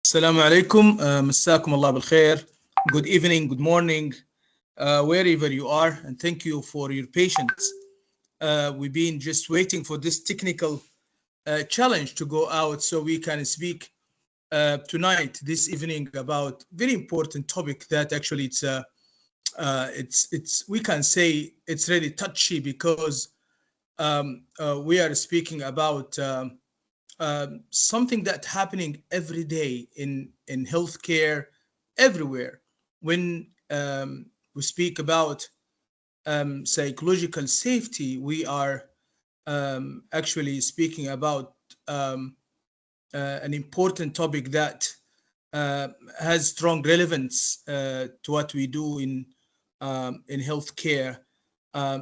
Assalamu alaikum. Masakum Allah bil khair. Good evening, good morning, wherever you are, and thank you for your patience. We've been just waiting for this technical challenge to go out so we can speak tonight, this evening, about very important topic that actually it's we can say it's really touchy because we are speaking about something that's happening every day in healthcare everywhere. When we speak about psychological safety, we are actually speaking about an important topic that has strong relevance to what we do in healthcare,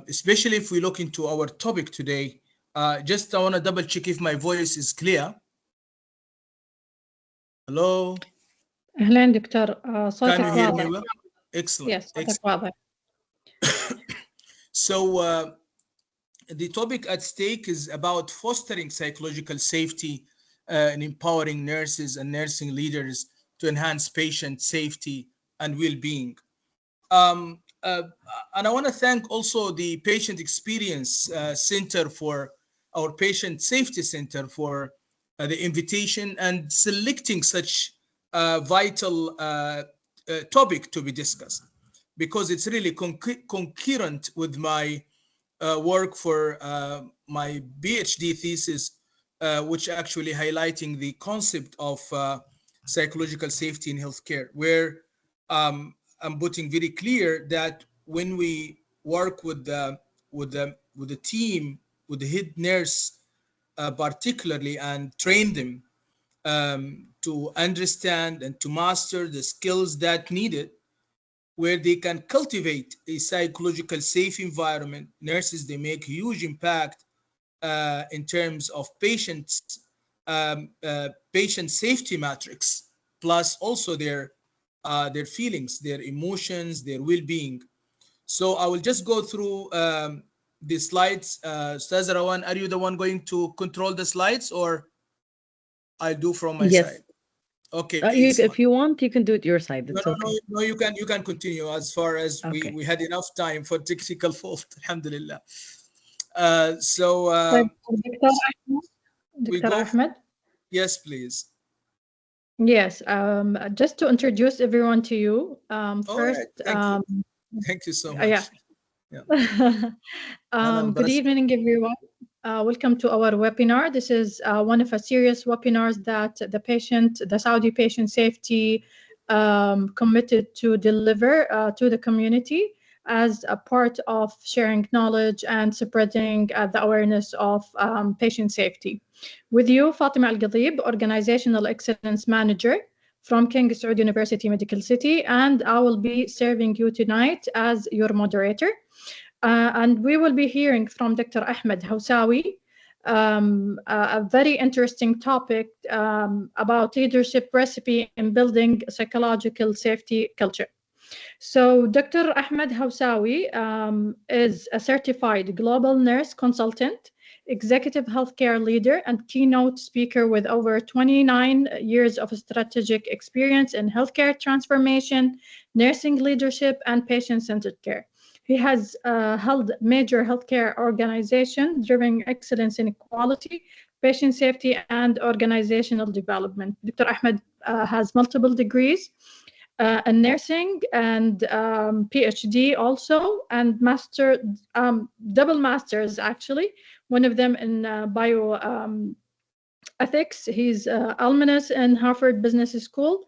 especially if we look into our topic today. Just I want to double check if my voice is clear. Hello. أهلين دكتور Can صوتك you hear me واضح. well? Excellent. Yes, صوتك Excellent. واضح. So the topic at stake is about fostering psychological safety and empowering nurses and nursing leaders to enhance patient safety and well-being. And I want to thank also the Patient Experience Center for our Patient Safety Center for the invitation and selecting such vital topic to be discussed, because it's really concurrent with my work for my PhD thesis, which actually highlighting the concept of psychological safety in healthcare, where I'm putting very clear that when we work with the team, with the head nurse particularly, and train them to understand and to master the skills that needed, where they can cultivate a psychological safe environment, nurses, they make huge impact in terms of patient safety matrix, plus also their feelings, their emotions, their well-being. So I will just go through the slides. Ustaz Rawan, are you the one going to control the slides, or I'll do from my Yes. side? Okay, If you want, you can do it your side. It's okay. No, you can continue as far as Okay. we had enough time for technical fault. Alhamdulillah. طيب دكتور أحمد. we دكتور go. أحمد. Yes, please. Yes, just to introduce everyone to you. All First, right. Thank you so much. Yeah. Good evening, everyone. Welcome to our webinar. This is one of a series webinars that the Saudi Patient Safety committed to deliver to the community as a part of sharing knowledge and spreading the awareness of patient safety. With you, Fatima Al-Ghadeeb, Organizational Excellence Manager from King Saud University Medical City, and I will be serving you tonight as your moderator. And we will be hearing from Dr. Ahmed Hawsawi, a very interesting topic about leadership recipe in building psychological safety culture. So Dr. Ahmed Hawsawi is a certified global nurse consultant, executive healthcare leader, and keynote speaker with over 29 years of strategic experience in healthcare transformation, nursing leadership, and patient-centered care. He has held major healthcare organizations driving excellence in quality, patient safety, and organizational development. Dr. Ahmed has multiple degrees in nursing and PhD also, and double masters actually. One of them in bio ethics. He's alumnus in Harvard Business School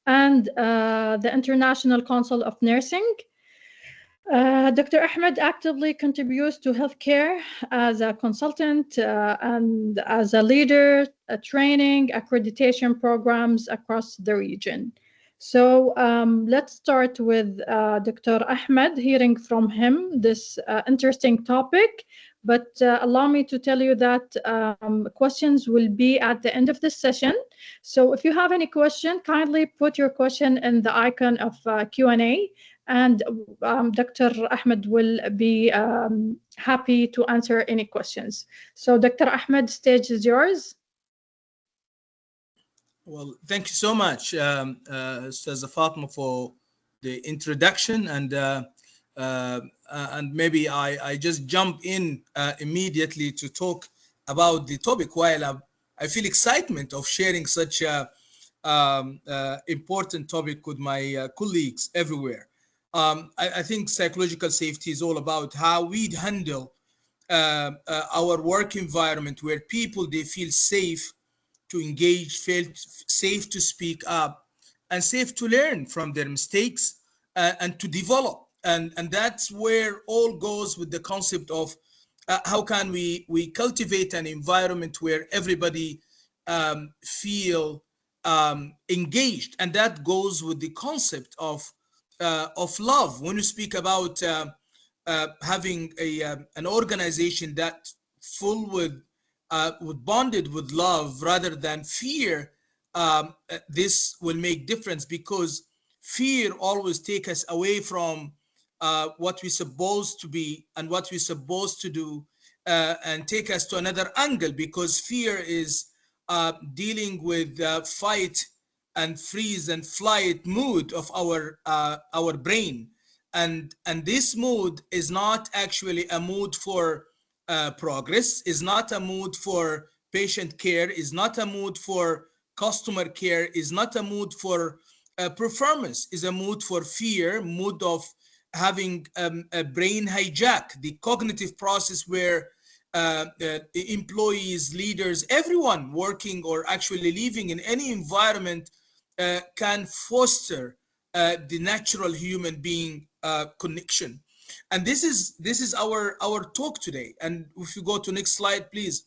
and the International Council of Nursing. Dr. Ahmed actively contributes to healthcare as a consultant and as a leader, training, accreditation programs across the region. So let's start with Dr. Ahmed, hearing from him this interesting topic. But allow me to tell you that questions will be at the end of this session. So if you have any question, kindly put your question in the icon of Q&A. And Dr. Ahmed will be happy to answer any questions. So Dr. Ahmed, stage is yours. Well, thank you so much, Ustaz Fatma, for the introduction, and maybe I just jump in immediately to talk about the topic while I feel excitement of sharing such a important topic with my colleagues everywhere. I think psychological safety is all about how we handle our work environment where people they feel safe to engage, feel safe to speak up, and safe to learn from their mistakes and to develop. And that's where all goes with the concept of how can we cultivate an environment where everybody feel engaged, and that goes with the concept of love. When you speak about having an organization that full with bonded with love rather than fear, this will make difference, because fear always take us away from what we're supposed to be and what we're supposed to do, and take us to another angle, because fear is dealing with fight and freeze and flight mood of our brain, and this mood is not actually a mood for progress, is not a mood for patient care, is not a mood for customer care, is not a mood for performance, is a mood for fear, mood of having a brain hijack, the cognitive process where employees, leaders, everyone working or actually living in any environment can foster the natural human being connection. And this is our talk today. And if you go to next slide, please,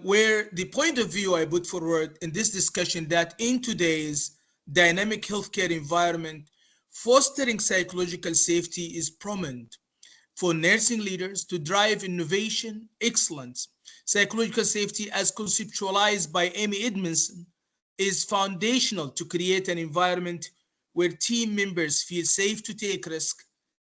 where the point of view I put forward in this discussion, that in today's dynamic healthcare environment, fostering psychological safety is prominent for nursing leaders to drive innovation, excellence. Psychological safety, as conceptualized by Amy Edmondson, is foundational to create an environment where team members feel safe to take risks,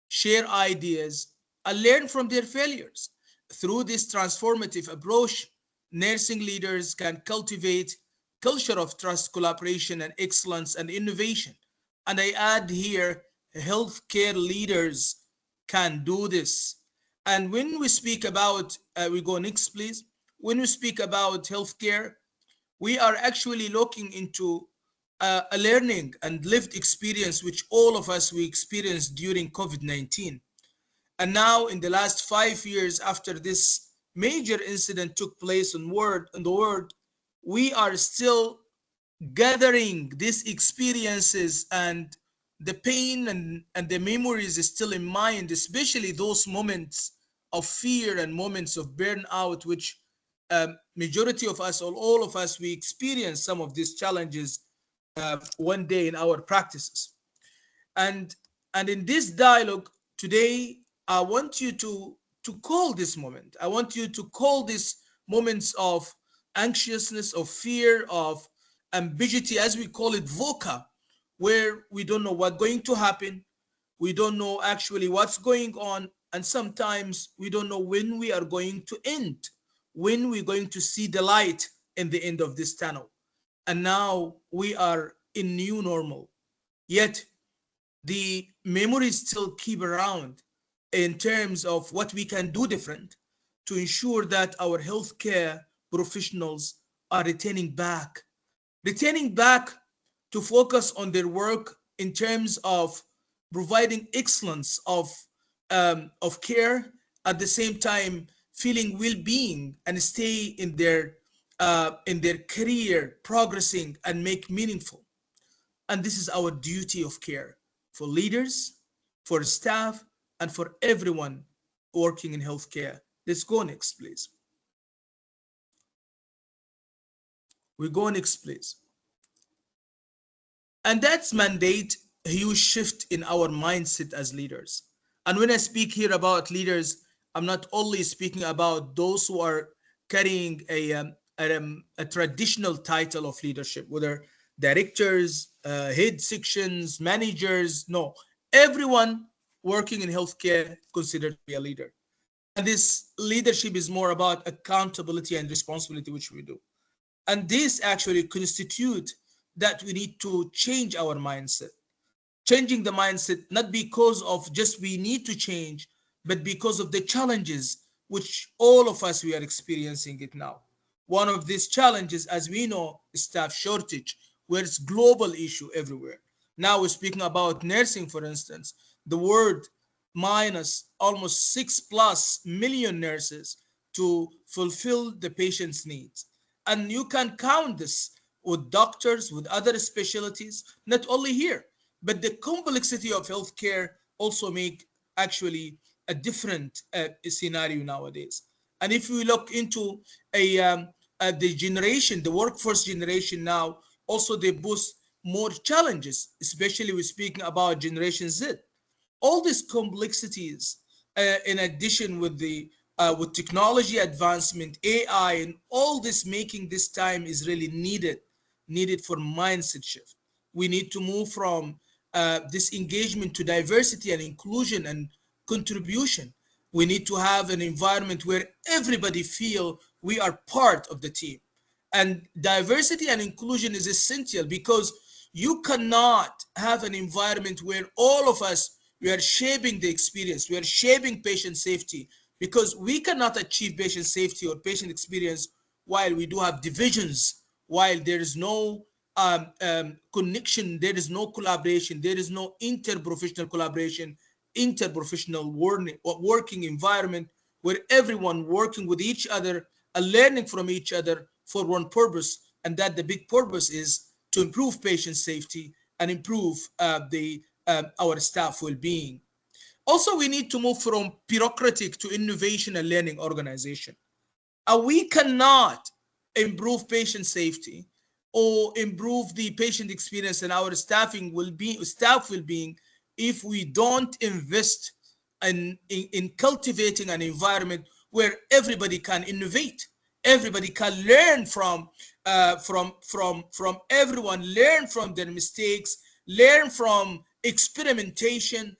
share ideas, and learn from their failures. Through this transformative approach, nursing leaders can cultivate culture of trust, collaboration, and excellence and innovation. And I add here, healthcare leaders can do this. And when we speak about, we go next, please. When we speak about healthcare, we are actually looking into a learning and lived experience which all of us we experienced during COVID-19. And now in the last 5 years after this major incident took place in the world, we are still gathering these experiences, and the pain and the memories is still in mind, especially those moments of fear and moments of burnout, which majority of us, or all of us, we experience some of these challenges one day in our practices. And in this dialogue today, I want you to call this moment. I want you to call these moments of anxiousness, of fear, of ambiguity, as we call it, VUCA, where we don't know what's going to happen. We don't know actually what's going on. And sometimes we don't know when we are going to end, when we're going to see the light in the end of this tunnel. And now we are in new normal. Yet the memories still keep around in terms of what we can do different to ensure that our healthcare professionals are returning back to focus on their work in terms of providing excellence of care, at the same time feeling well-being and stay in their career, progressing and make meaningful. And this is our duty of care for leaders, for staff, and for everyone working in healthcare. Let's go next, please. We go next, please. And that's mandate a huge shift in our mindset as leaders. And when I speak here about leaders, I'm not only speaking about those who are carrying a traditional title of leadership, whether directors, head sections, managers. No, everyone working in healthcare considered to be a leader. And this leadership is more about accountability and responsibility, which we do. And this actually constitute that we need to change our mindset. Changing the mindset, not because of just we need to change, but because of the challenges which all of us we are experiencing it now. One of these challenges, as we know, is staff shortage, where it's global issue everywhere. Now we're speaking about nursing, for instance. The world minus almost 6+ million nurses to fulfill the patient's needs. And you can count this with doctors, with other specialties, not only here, but the complexity of healthcare also make actually a different scenario nowadays. And if we look into the generation, the workforce generation now, also they boost more challenges, especially we're speaking about Generation Z. All these complexities, in addition with technology advancement, AI, and all this, making this time is really needed for mindset shift. We need to move from this engagement to diversity and inclusion and contribution. We need to have an environment where everybody feel we are part of the team. And diversity and inclusion is essential, because you cannot have an environment where all of us we are shaping the experience, we are shaping patient safety, because we cannot achieve patient safety or patient experience while we do have divisions, while there is no connection, there is no collaboration, there is no interprofessional collaboration, interprofessional working environment where everyone working with each other and learning from each other for one purpose, and that the big purpose is to improve patient safety and improve our staff well-being. Also, we need to move from bureaucratic to innovation and learning organization. We cannot improve patient safety or improve the patient experience and our staff well-being if we don't invest in cultivating an environment where everybody can innovate, everybody can learn from everyone, learn from their mistakes, learn from experimentation,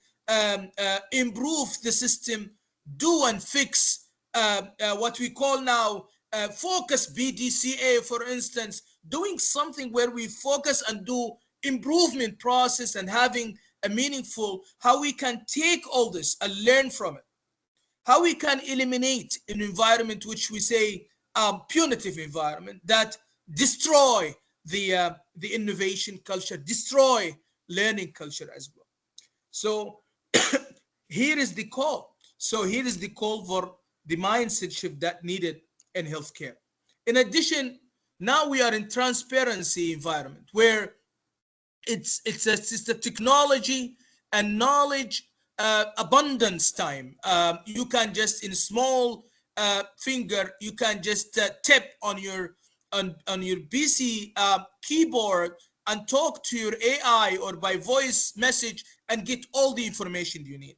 improve the system, do and fix what we call now focus BDCA, for instance, doing something where we focus and do improvement process and having a meaningful, how we can take all this and learn from it, how we can eliminate an environment which we say punitive environment that destroy the innovation culture, destroy learning culture as well. So here is the call. So here is the call for the mindset shift that needed in healthcare. In addition, now we are in transparency environment where it's a technology and knowledge abundance time. You can just in small finger, you can just tap on your PC keyboard and talk to your AI or by voice message and get all the information you need.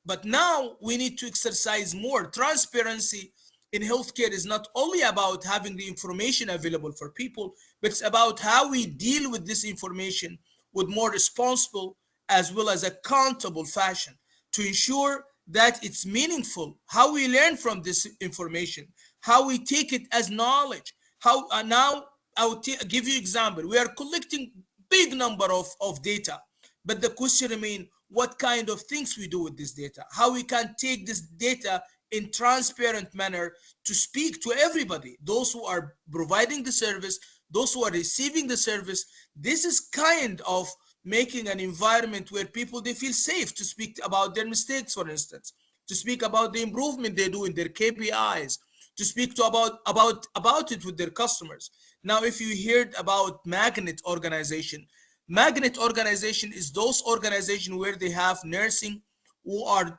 But now we need to exercise more transparency in healthcare. Is not only about having the information available for people, but it's about how we deal with this information with more responsible as well as accountable fashion to ensure that it's meaningful, how we learn from this information, how we take it as knowledge, how now I'll give you example. We are collecting big number of data, but the question remains, what kind of things we do with this data, how we can take this data in transparent manner to speak to everybody, those who are providing the service, those who are receiving the service. This is kind of making an environment where people, they feel safe to speak about their mistakes, for instance, to speak about the improvement they do in their KPIs, to speak to about it with their customers. Now, if you heard about Magnet organization, Magnet organization is those organizations where they have nursing who are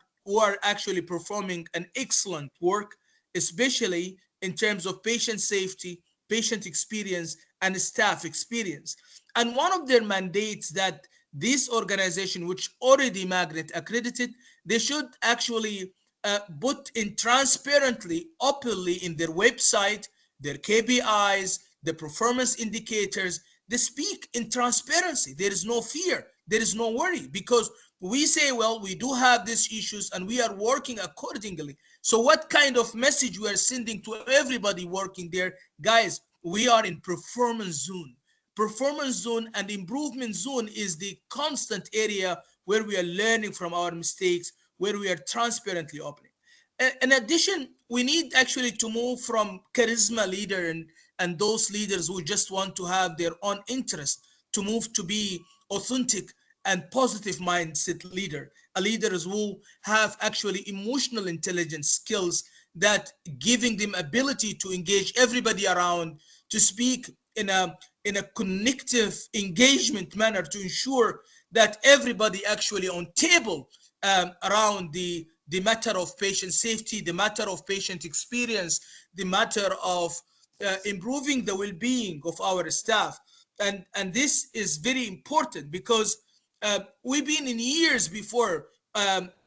actually performing an excellent work, especially in terms of patient safety, patient experience, and staff experience. And one of their mandates that this organization, which already Magnet accredited, they should actually put in transparently, openly in their website, their KPIs, the performance indicators. They speak in transparency. There is no fear. There is no worry, because we say, well, we do have these issues and we are working accordingly. So what kind of message we are sending to everybody working there? Guys, we are in performance zone. Performance zone and improvement zone is the constant area where we are learning from our mistakes, where we are transparently opening. In addition, we need actually to move from charisma leader and those leaders who just want to have their own interest to move to be authentic and positive mindset leader, a leaders who have actually emotional intelligence skills that giving them ability to engage everybody around, to speak in a connective engagement manner to ensure that everybody actually on table around the matter of patient safety, the matter of patient experience, the matter of improving the well-being of our staff. And this is very important because we've been in years before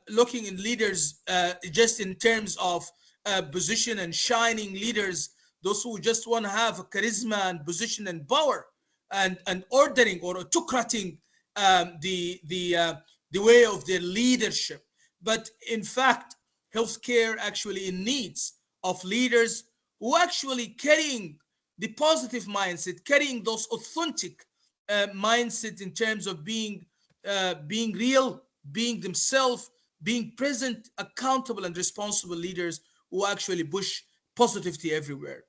looking in leaders just in terms of position and shining leaders, those who just want to have a charisma and position and power and ordering or autocrating the way of their leadership. But in fact, healthcare actually in needs of leaders who actually carrying the positive mindset, carrying those authentic mindset in terms of being real, being themselves, being present, accountable, and responsible leaders who actually push positivity everywhere.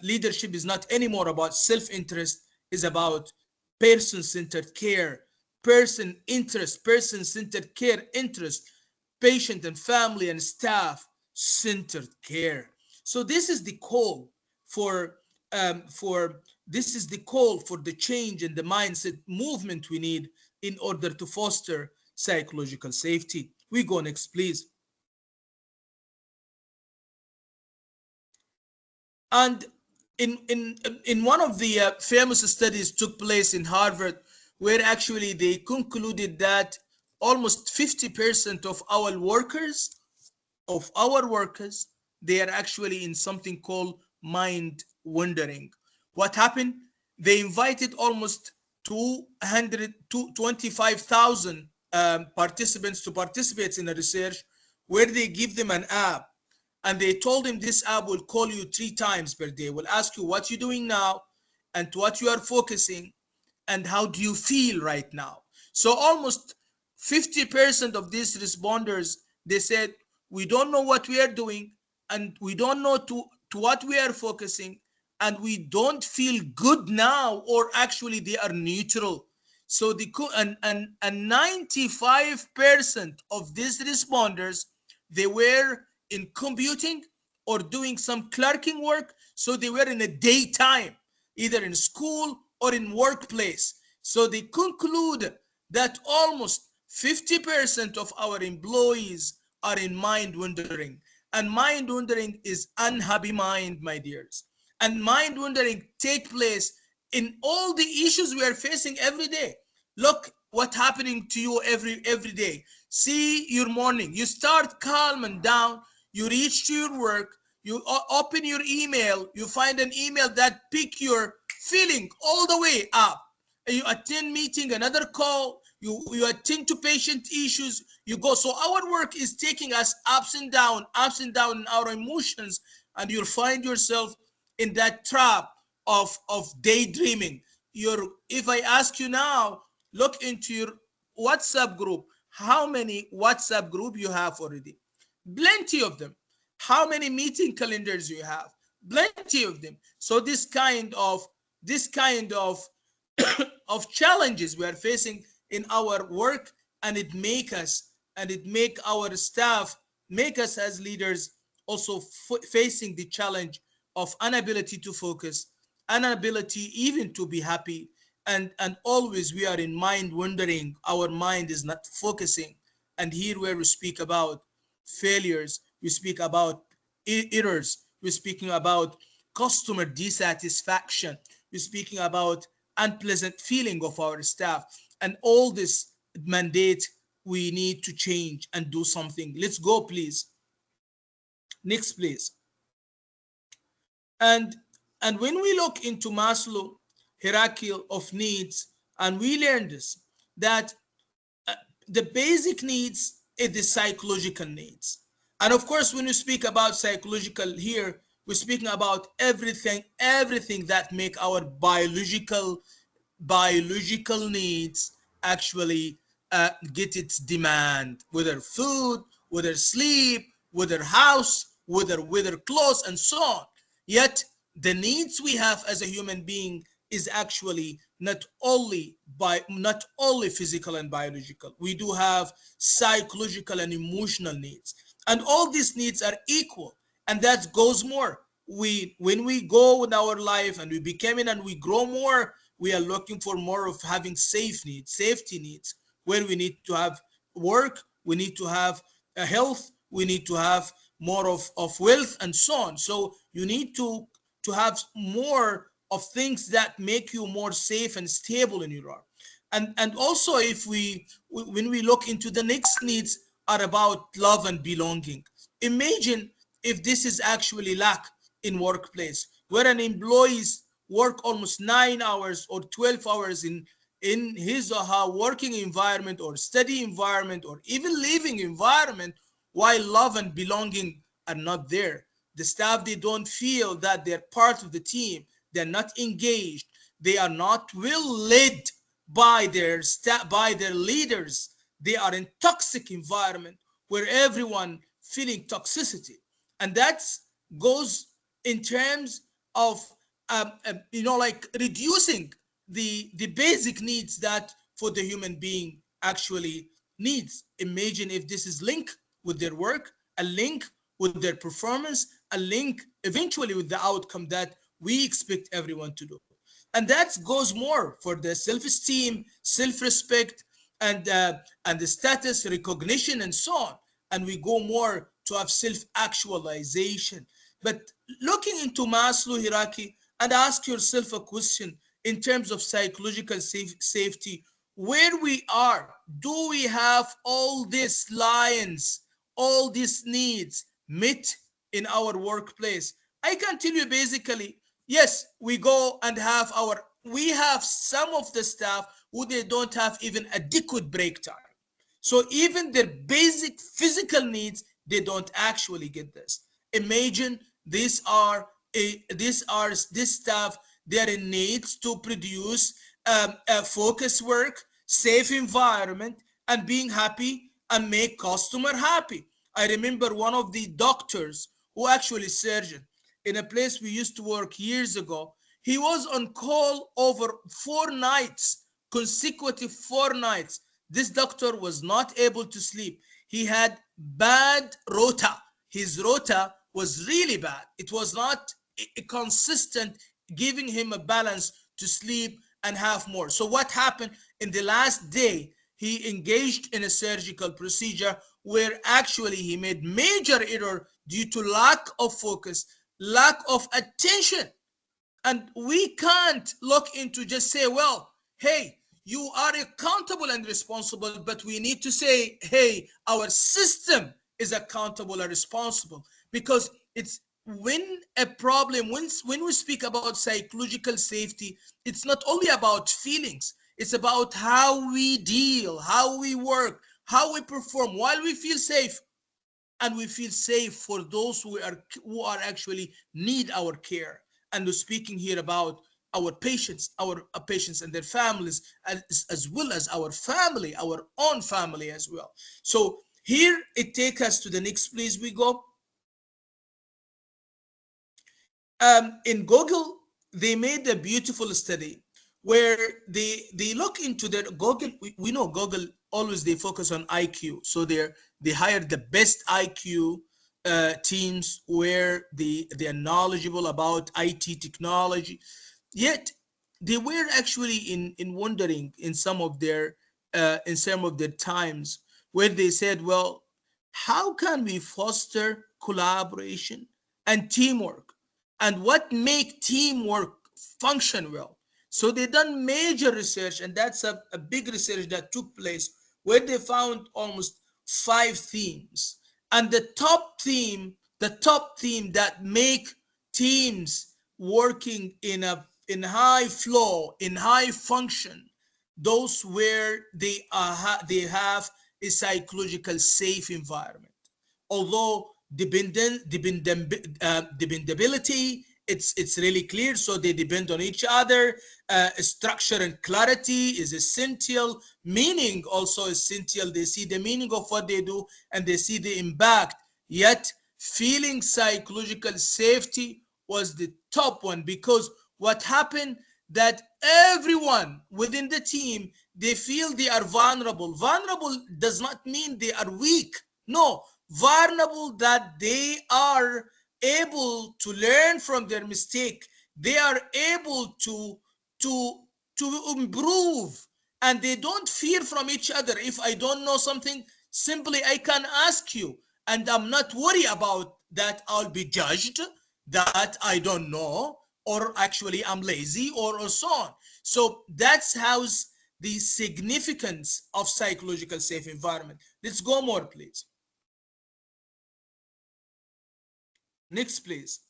Leadership is not anymore about self-interest; is about person-centered care, person interest, person-centered care interest, patient and family and staff centered care. So this is the call for this is the call for the change in the mindset movement we need in order to foster psychological safety. We go next, please. And in one of the famous studies took place in Harvard, where actually they concluded that almost 50% of our workers, they are actually in something called mind wandering. What happened? They invited almost 225,000 participants to participate in a research where they give them an app, and they told him this app will call you 3 times per day, will ask you what you're doing now and what you are focusing and how do you feel right now. So almost 50% of these responders, they said, we don't know what we are doing and we don't know to what we are focusing and we don't feel good now, or actually they are neutral. So the and 95% of these responders, they were in computing or doing some clerking work. So they were in a daytime, either in school or in workplace. So they conclude that almost 50% of our employees are in mind wandering. And mind wandering is unhappy mind, my dears. And mind wandering take place in all the issues we are facing every day. Look what's happening to you every day. See your morning. You start calm and down. You reach to your work. You open your email. You find an email that pick your feeling all the way up. You attend meeting, another call. You attend to patient issues. You go. So our work is taking us ups and down in our emotions, and you'll find yourself in that trap of daydreaming. If I ask you now, look into your WhatsApp group. How many WhatsApp group you have already? Plenty of them. How many meeting calendars you have? Plenty of them. So this kind of of challenges we are facing in our work, and it make our staff, make us as leaders also facing the challenge of inability to focus, inability even to be happy, and always we are in mind wandering. Our mind is not focusing. And here where we speak about failures, we speak about errors, we're speaking about customer dissatisfaction, we're speaking about unpleasant feeling of our staff, and all this mandate we need to change and do something. Let's go, please. Next, please. And when we look into Maslow hierarchy of needs, and we learn this, that the basic needs is the psychological needs. And of course, when you speak about psychological here, We're speaking about everything that make our biological needs actually get its demand, whether food, whether sleep, whether house, whether clothes, and so on. Yet the needs we have as a human being is actually not only physical and biological. We do have psychological and emotional needs, and all these needs are equal. And that goes more. When we go with our life and we become in and we grow more, we are looking for more of having safety needs, where we need to have work, we need to have a health, we need to have more of wealth, and so on. So you need to have more of things that make you more safe and stable in your life. And also, if when we look into the next needs are about love and belonging. Imagine if this is actually lack in workplace, where an employees work almost 9 hours or 12 hours in his or her working environment or study environment or even living environment, while love and belonging are not there. The staff, they don't feel that they're part of the team. They're not engaged. They are not well led by their staff, by their leaders. They are in toxic environment where everyone feeling toxicity. And that goes in terms of like reducing the basic needs that for the human being actually needs. Imagine if this is linked with their work, a link with their performance, a link eventually with the outcome that we expect everyone to do. And that goes more for the self-esteem, self-respect, and the status recognition, and so on. And we go more to have self-actualization. But looking into Maslow hierarchy, and ask yourself a question in terms of psychological safety, where we are, do we have all these lines, all these needs met in our workplace? I can tell you basically, yes, we go and we have some of the staff who they don't have even adequate break time. So even their basic physical needs, they don't actually get this. Imagine these staff, they're in needs to produce a focus work, safe environment, and being happy and make customer happy. I remember one of the doctors who actually surgeon in a place we used to work years ago. He was on call over 4 nights, consecutive 4 nights. This doctor was not able to sleep. He had bad rota. His rota was really bad. It was not consistent, giving him a balance to sleep and have more. So what happened in the last day? He engaged in a surgical procedure where actually he made major error due to lack of focus, lack of attention. And we can't look into just say, well, hey, you are accountable and responsible, but we need to say, hey, our system is accountable and responsible. Because it's when a problem, when we speak about psychological safety, it's not only about feelings, it's about how we deal, how we work, how we perform while we feel safe. And we feel safe for those who are actually need our care. And we're speaking here about our patients and their families, as well as our family, our own family as well. So here it takes us to the next, please, we go. In Google, they made a beautiful study where they look into their Google. We know Google always they focus on IQ, so they hire the best IQ teams where they are knowledgeable about IT technology. Yet they were actually in wondering in some of their times where they said, well, how can we foster collaboration and teamwork, and what make teamwork function well? So they done major research, and that's a big research that took place where they found almost 5 themes. And the top theme that make teams working in high flow, in high function, those where they have a psychological safe environment. Although dependability. It's really clear, so they depend on each other. Structure and clarity is essential. Meaning also essential. They see the meaning of what they do and they see the impact. Yet feeling psychological safety was the top one, because what happened that everyone within the team, they feel they are vulnerable. Vulnerable does not mean they are weak. No, vulnerable that they are able to learn from their mistake. They are able to improve, and they don't fear from each other. If I don't know something, simply I can ask you, and I'm not worried about that I'll be judged, that I don't know, or actually I'm lazy, or so on. So that's how's the significance of psychological safe environment. Let's go more, please. Next, please.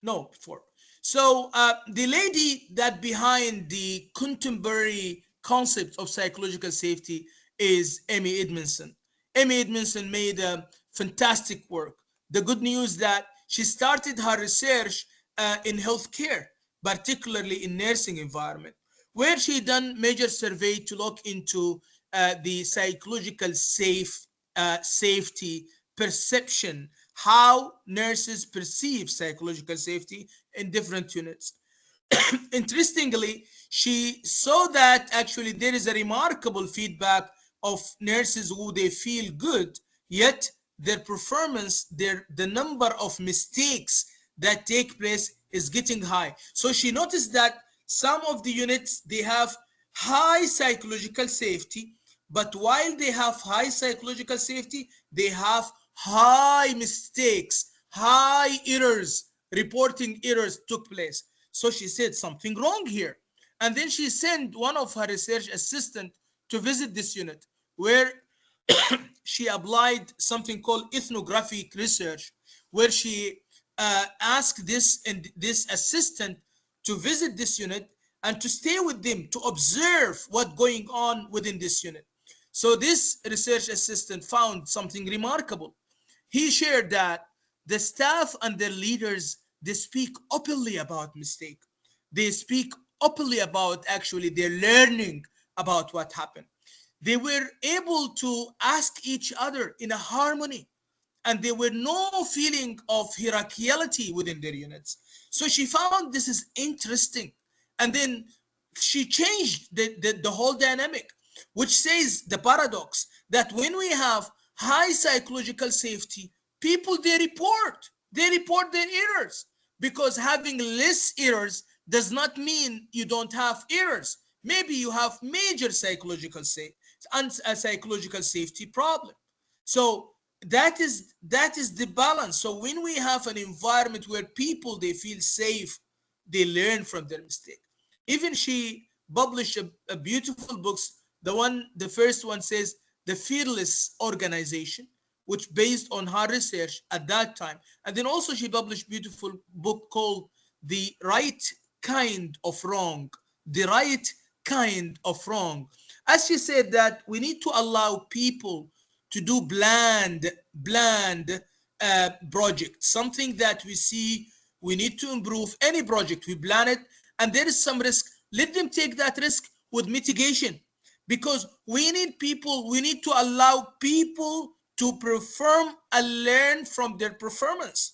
No, before. So the lady that behind the contemporary concept of psychological safety is Amy Edmondson. Amy Edmondson made a fantastic work. The good news that she started her research in healthcare, particularly in nursing environment, where she done major survey to look into the psychological safety perception, how nurses perceive psychological safety in different units. Interestingly, she saw that actually there is a remarkable feedback of nurses who they feel good, yet their performance, the number of mistakes that take place is getting high. So she noticed that some of the units, they have high psychological safety, but while they have high psychological safety, they have high mistakes, high errors, reporting errors took place. So she said something wrong here. And then she sent one of her research assistant to visit this unit, where she applied something called ethnographic research, where she asked this assistant to visit this unit and to stay with them to observe what's going on within this unit. So this research assistant found something remarkable. He shared that the staff and their leaders, they speak openly about mistake. They speak openly about actually their learning about what happened. They were able to ask each other in a harmony, and there were no feeling of hierarchiality within their units. So she found this is interesting. And then she changed the whole dynamic, which says the paradox that when we have high psychological safety, people, they report their errors, because having less errors does not mean you don't have errors. Maybe you have major psychological safety and a psychological safety problem. So that is the balance. So when we have an environment where people, they feel safe, they learn from their mistake. Even she published a beautiful books. The first one says The Fearless Organization, which based on her research at that time. And then also she published beautiful book called The Right Kind of Wrong. The Right Kind of Wrong. As she said that we need to allow people to do bland projects, something that we see we need to improve. Any project, we plan it, and there is some risk. Let them take that risk with mitigation, because we need people, we need to allow people to perform and learn from their performance,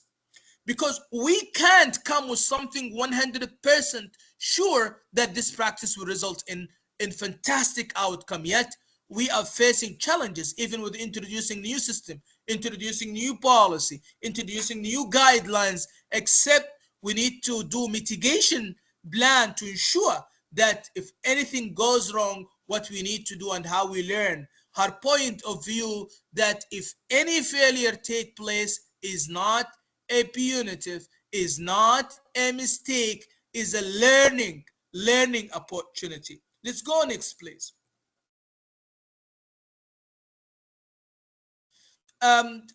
because we can't come with something 100% sure that this practice will result in fantastic outcome. Yet we are facing challenges, even with introducing new system, introducing new policy, introducing new guidelines, except we need to do mitigation plan to ensure that if anything goes wrong, what we need to do and how we learn. Her point of view that if any failure take place is not a punitive, is not a mistake, is a learning opportunity. Let's go next, please. And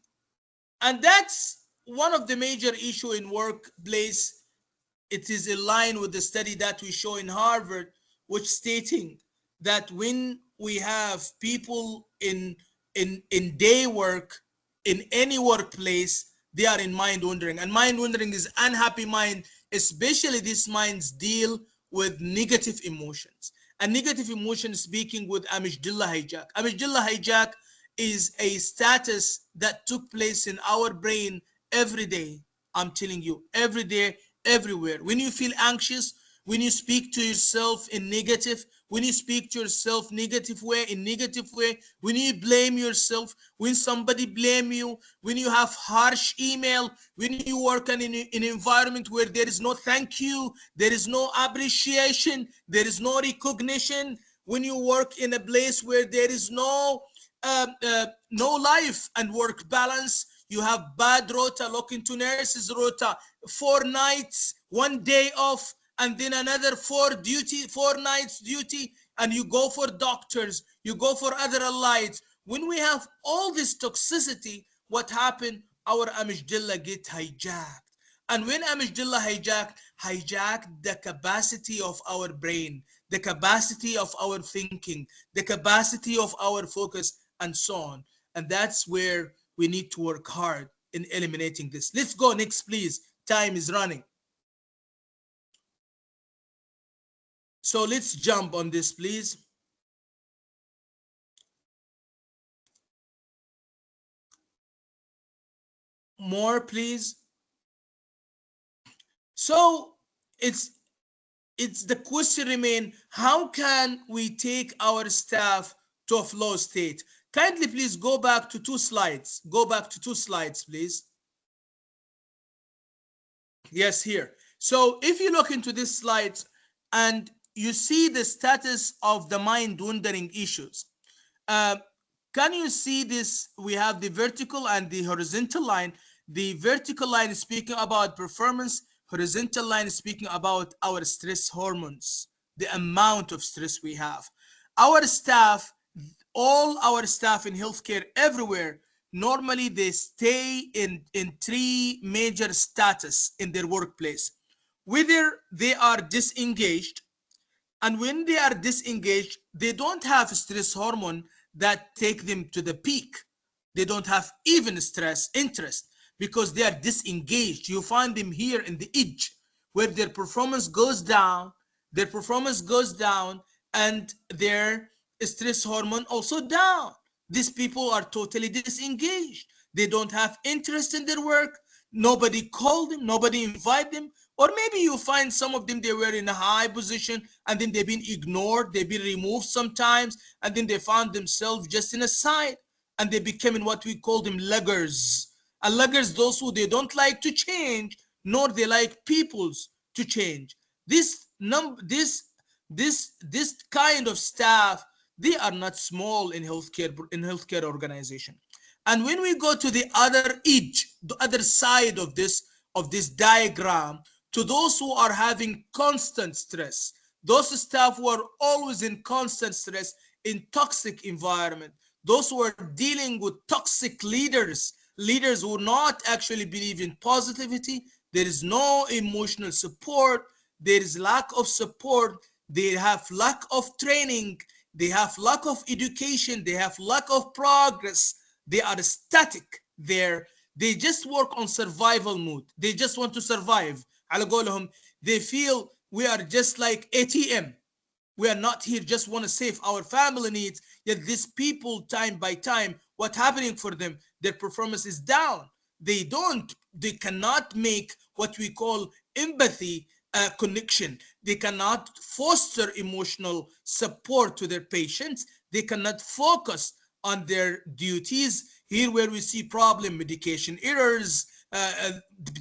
that's one of the major issue in workplace. It is in line with the study that we show in Harvard, which stating that when we have people in day work, in any workplace, they are in mind wandering. And mind wandering is unhappy mind, especially these minds deal with negative emotions. And negative emotion, speaking with amygdala hijack. Amygdala hijack is a status that took place in our brain every day. I'm telling you, every day, everywhere. When you feel anxious, when you speak to yourself in negative, when you speak to yourself in negative way, when you blame yourself, when somebody blame you, when you have harsh email, when you work in an environment where there is no thank you, there is no appreciation, there is no recognition, when you work in a place where there is no life and work balance, you have bad rota. Look into nurses rota, 4 nights, 1 day off, and then another 4 nights duty, and you go for doctors, you go for other allies. When we have all this toxicity, what happened? Our amygdala get hijacked. And when amygdala hijacked the capacity of our brain, the capacity of our thinking, the capacity of our focus, and so on. And that's where we need to work hard in eliminating this. Let's go next, please. Time is running. So let's jump on this, please. More, please. So it's the question remain, how can we take our staff to a flow state? Kindly please go back to 2 slides. Go back to 2 slides, please. Yes, here. So if you look into these slides and you see the status of the mind wandering issues, can you see this? We have the vertical and the horizontal line. The vertical line is speaking about performance. Horizontal line is speaking about our stress hormones, the amount of stress we have. Our staff, all our staff in healthcare everywhere, normally they stay in 3 major status in their workplace. Whether they are disengaged, and when they are disengaged, they don't have stress hormone that take them to the peak. They don't have even stress interest because they are disengaged. You find them here in the edge where their performance goes down, and their stress hormone also down. These people are totally disengaged. They don't have interest in their work. Nobody called them, nobody invited them. Or maybe you find some of them, they were in a high position and then they've been ignored, they've been removed sometimes, and then they found themselves just in a side and they became in what we call them laggers. And laggers, those who they don't like to change, nor they like peoples to change. This kind of staff, they are not small in healthcare organization. And when we go to the other edge, the other side of this diagram, to those who are having constant stress, those staff who are always in constant stress in toxic environment, those who are dealing with toxic leaders who not actually believe in positivity, there is no emotional support, there is lack of support, they have lack of training, they have lack of education, they have lack of progress, they are static there. They just work on survival mode. They just want to survive. They feel we are just like ATM. We are not here, just want to save our family needs. Yet these people, time by time, what's happening for them? Their performance is down. They cannot make what we call empathy connection. They cannot foster emotional support to their patients. They cannot focus on their duties. Here where we see problem, medication errors,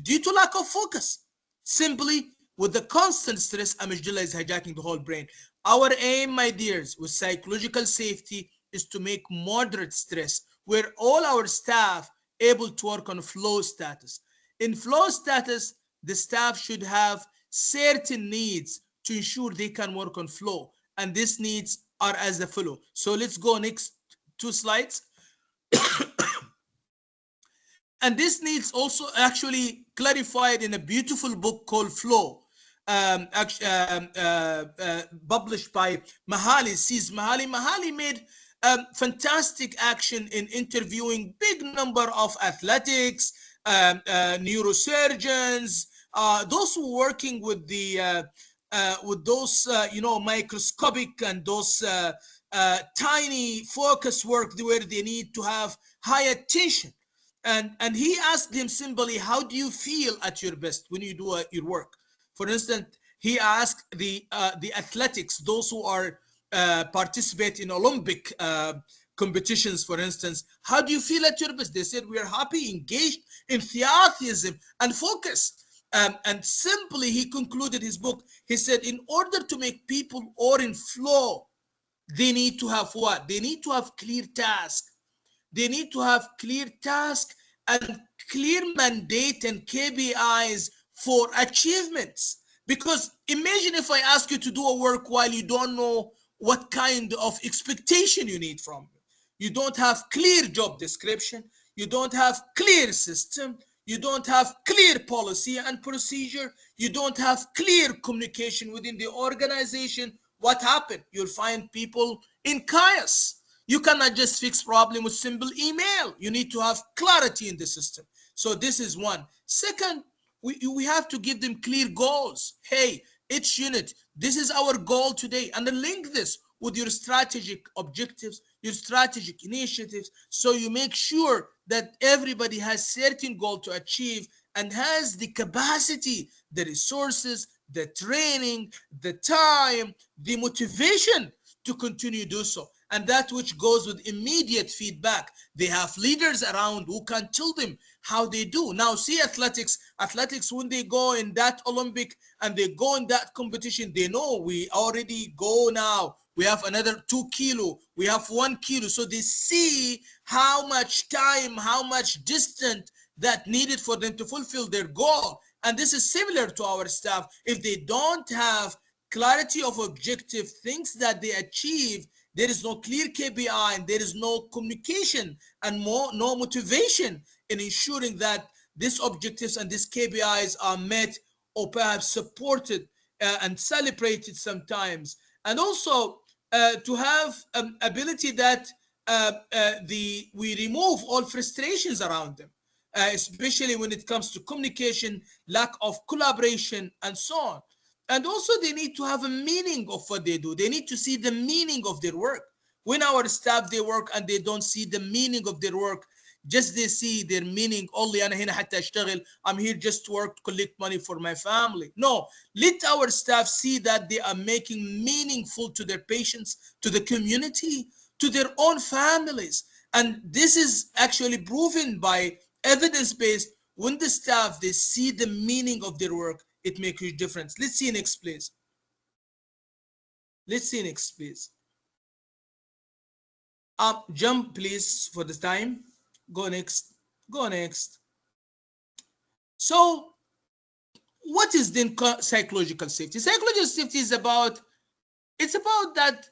due to lack of focus. Simply with the constant stress, amygdala is hijacking the whole brain. Our aim, my dears, with psychological safety is to make moderate stress where all our staff able to work on flow status. In flow status, the staff should have certain needs to ensure they can work on flow. And these needs are as follow. So let's go next 2 slides. And this needs also actually clarified in a beautiful book called Flow, published by Mihaly Csikszentmihalyi. Mihaly made fantastic action in interviewing big number of athletics, neurosurgeons, those who are working with the with those microscopic and those tiny focus work where they need to have high attention. And he asked them simply, how do you feel at your best when you do your work? For instance, he asked the athletics, those who are participate in Olympic competitions, for instance, how do you feel at your best? They said, we are happy, engaged, enthusiasm, and focused. And simply, he concluded his book. He said, in order to make people all in flow, they need to have what? They need to have clear tasks. They need to have clear tasks and clear mandate and KPIs for achievements. Because imagine if I ask you to do a work while you don't know what kind of expectation you need from you. You don't have clear job description. You don't have clear system. You don't have clear policy and procedure. You don't have clear communication within the organization. What happened? You'll find people in chaos. You cannot just fix problem with simple email. You need to have clarity in the system. So this is one. Second, we have to give them clear goals. Hey, each unit, this is our goal today. And then link this with your strategic objectives, your strategic initiatives, so you make sure that everybody has certain goal to achieve and has the capacity, the resources, the training, the time, the motivation to continue to do so. And that which goes with immediate feedback. They have leaders around who can tell them how they do. Now, see athletics, when they go in that Olympic and they go in that competition, they know we already go now. We have another 2 kilo, we have 1 kilo. So they see how much time, how much distance that needed for them to fulfill their goal. And this is similar to our staff. If they don't have clarity of objective, things that they achieve, there is no clear KPI and there is no communication and no motivation in ensuring that these objectives and these KPIs are met or perhaps supported and celebrated sometimes. And also to have ability that we remove all frustrations around them, especially when it comes to communication, lack of collaboration, and so on. And also they need to have a meaning of what they do. They need to see the meaning of their work. When our staff, they work and they don't see the meaning of their work, just they see their meaning only, أنا هنا حتى أشتغل, I'm here just to work, collect money for my family. No, let our staff see that they are making meaningful to their patients, to the community, to their own families. And this is actually proven by evidence-based. When the staff, they see the meaning of their work, it makes a huge difference. Let's see next, please. Let's see next, please. Jump, please, for the time. Go next. Go next. So, what is then psychological safety? Psychological safety is about, it's about that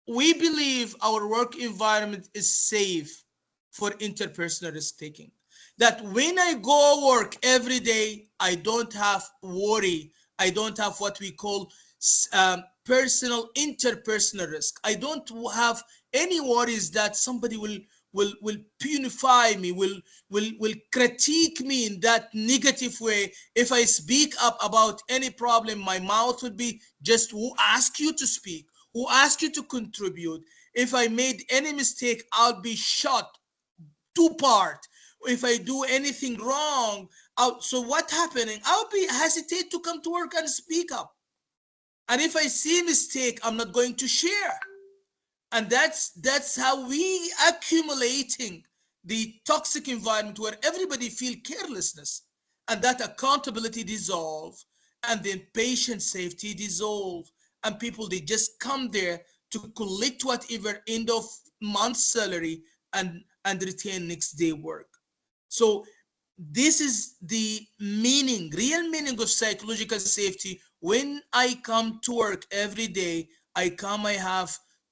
we believe our work environment is safe for interpersonal risk taking. That when I go work every day, I don't have worry. I don't have what we call personal interpersonal risk. I don't have any worries that somebody will punify me, will critique me in that negative way. If I speak up about any problem, my mouth would be just, who asked you to speak? Who asked you to contribute? If I made any mistake, I'll be shot to part. If I do anything wrong, so what happening? I'll be hesitate to come to work and speak up. And if I see a mistake, I'm not going to share. And that's how we accumulating the toxic environment where everybody feel carelessness, and that accountability dissolve, and then patient safety dissolve, and people, they just come there to collect whatever end of month salary and retain next day work. So this is the meaning, real meaning of psychological safety. When I come to work every day, I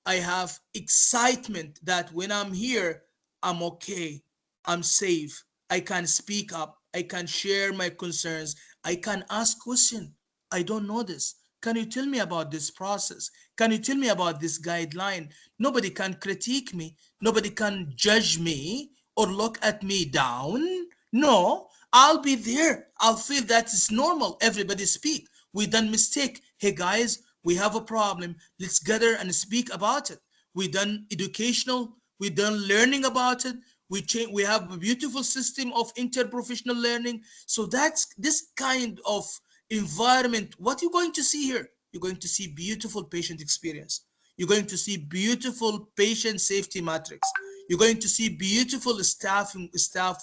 have excitement that when I'm here, I'm okay, I'm safe, I can speak up, I can share my concerns, I can ask questions. I don't know this. Can you tell me about this process? Can you tell me about this guideline? Nobody can critique me. Nobody can judge me or look at me down. No, I'll be there. I'll feel that it's normal. Everybody speak. We done mistake. Hey guys, we have a problem. Let's gather and speak about it. We done educational. We done learning about it. We have a beautiful system of interprofessional learning. So that's this kind of environment. What you're going to see here, you're going to see beautiful patient experience. You're going to see beautiful patient safety matrix. You're going to see beautiful staff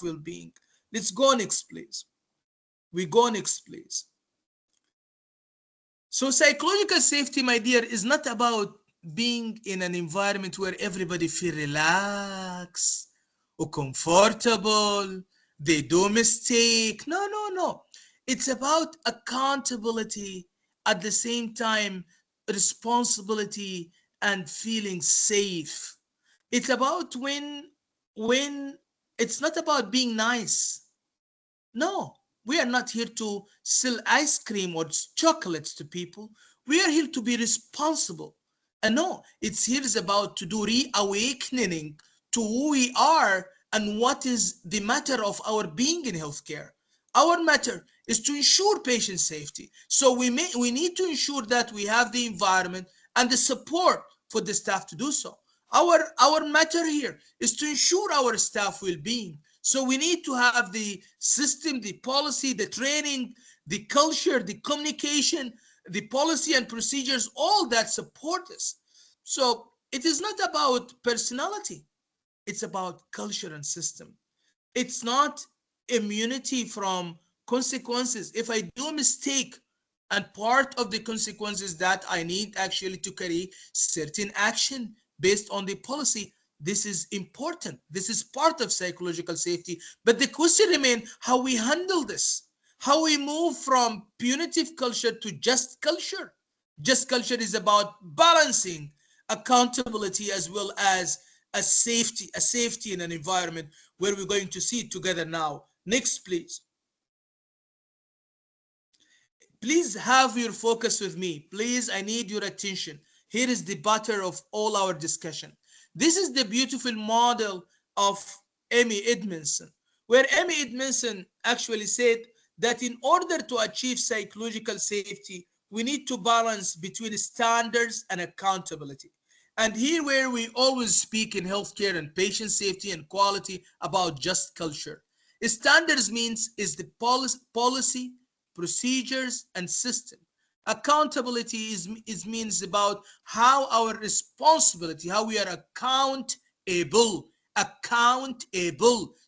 well-being. Let's go next, please. We go next, please. So psychological safety, my dear, is not about being in an environment where everybody feel relaxed or comfortable, they do mistake. No, no, no. It's about accountability, at the same time, responsibility and feeling safe. It's about when it's not about being nice. No, we are not here to sell ice cream or chocolates to people. We are here to be responsible. And no, it's here is about to do reawakening to who we are and what is the matter of our being in healthcare. Our matter is to ensure patient safety. So we need to ensure that we have the environment and the support for the staff to do so. Our matter here is to ensure our staff well-being. So we need to have the system, the policy, the training, the culture, the communication, the policy and procedures, all that support us. So it is not about personality. It's about culture and system. It's not immunity from consequences. If I do a mistake, and part of the consequences that I need actually to carry certain action based on the policy, this is important. This is part of psychological safety. But the question remains how we handle this, how we move from punitive culture to just culture. Just culture is about balancing accountability as well as a safety in an environment where we're going to see it together now. Next, please. Please have your focus with me. Please, I need your attention. Here is the butter of all our discussion. This is the beautiful model of Amy Edmondson, where Amy Edmondson actually said that in order to achieve psychological safety, we need to balance between standards and accountability. And here where we always speak in healthcare and patient safety and quality about just culture. Standards means is the policy, procedures, and system. Accountability means about how our responsibility, how we are accountable.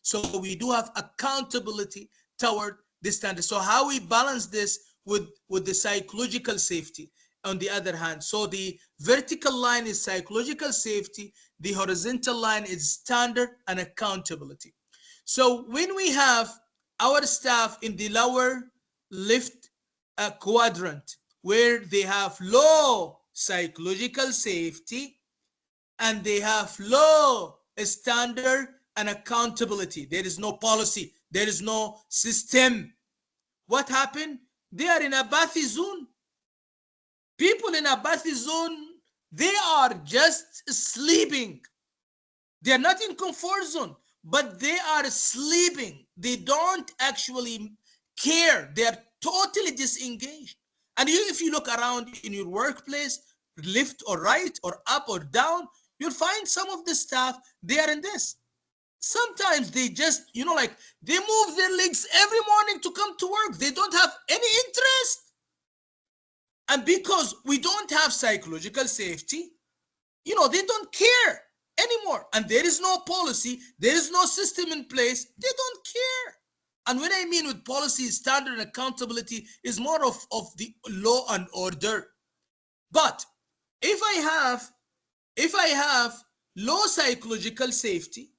So we do have accountability toward the standard. So how we balance this with the psychological safety on the other hand. So the vertical line is psychological safety, the horizontal line is standard and accountability. So when we have our staff in the lower left quadrant where they have low psychological safety and they have low standard and accountability, there is no policy, there is no system, what happened? They are in a apathy zone. People in a apathy zone, they are just sleeping. They are not in comfort zone, but they are sleeping. They don't actually care. They are totally disengaged. And if you look around in your workplace, left or right or up or down, you'll find some of the staff, they are in this. Sometimes they just, like they move their legs every morning to come to work. They don't have any interest. And because we don't have psychological safety, they don't care anymore. And there is no policy, there is no system in place, they don't care. And when I mean with policy, standard, and accountability is more of the law and order. But if I have low psychological safety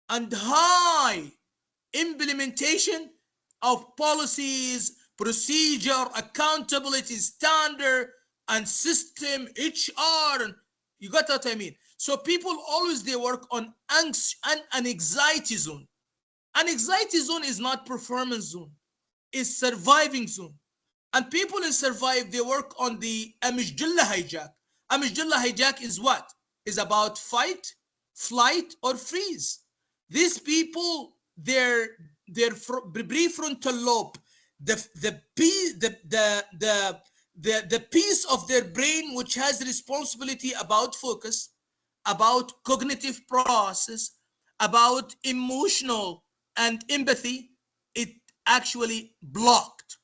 and high implementation of policies, procedure, accountability, standard, and system, HR, you got what I mean? So people always, they work on an anxiety zone. An anxiety zone is not performance zone, it's surviving zone. And people in Survive, they work on the amygdala hijack. Amygdala hijack is what? Is about fight, flight, or freeze. These people, their prefrontal lobe, the piece of their brain which has responsibility about focus, about cognitive process, about emotional and empathy, it actually blocked.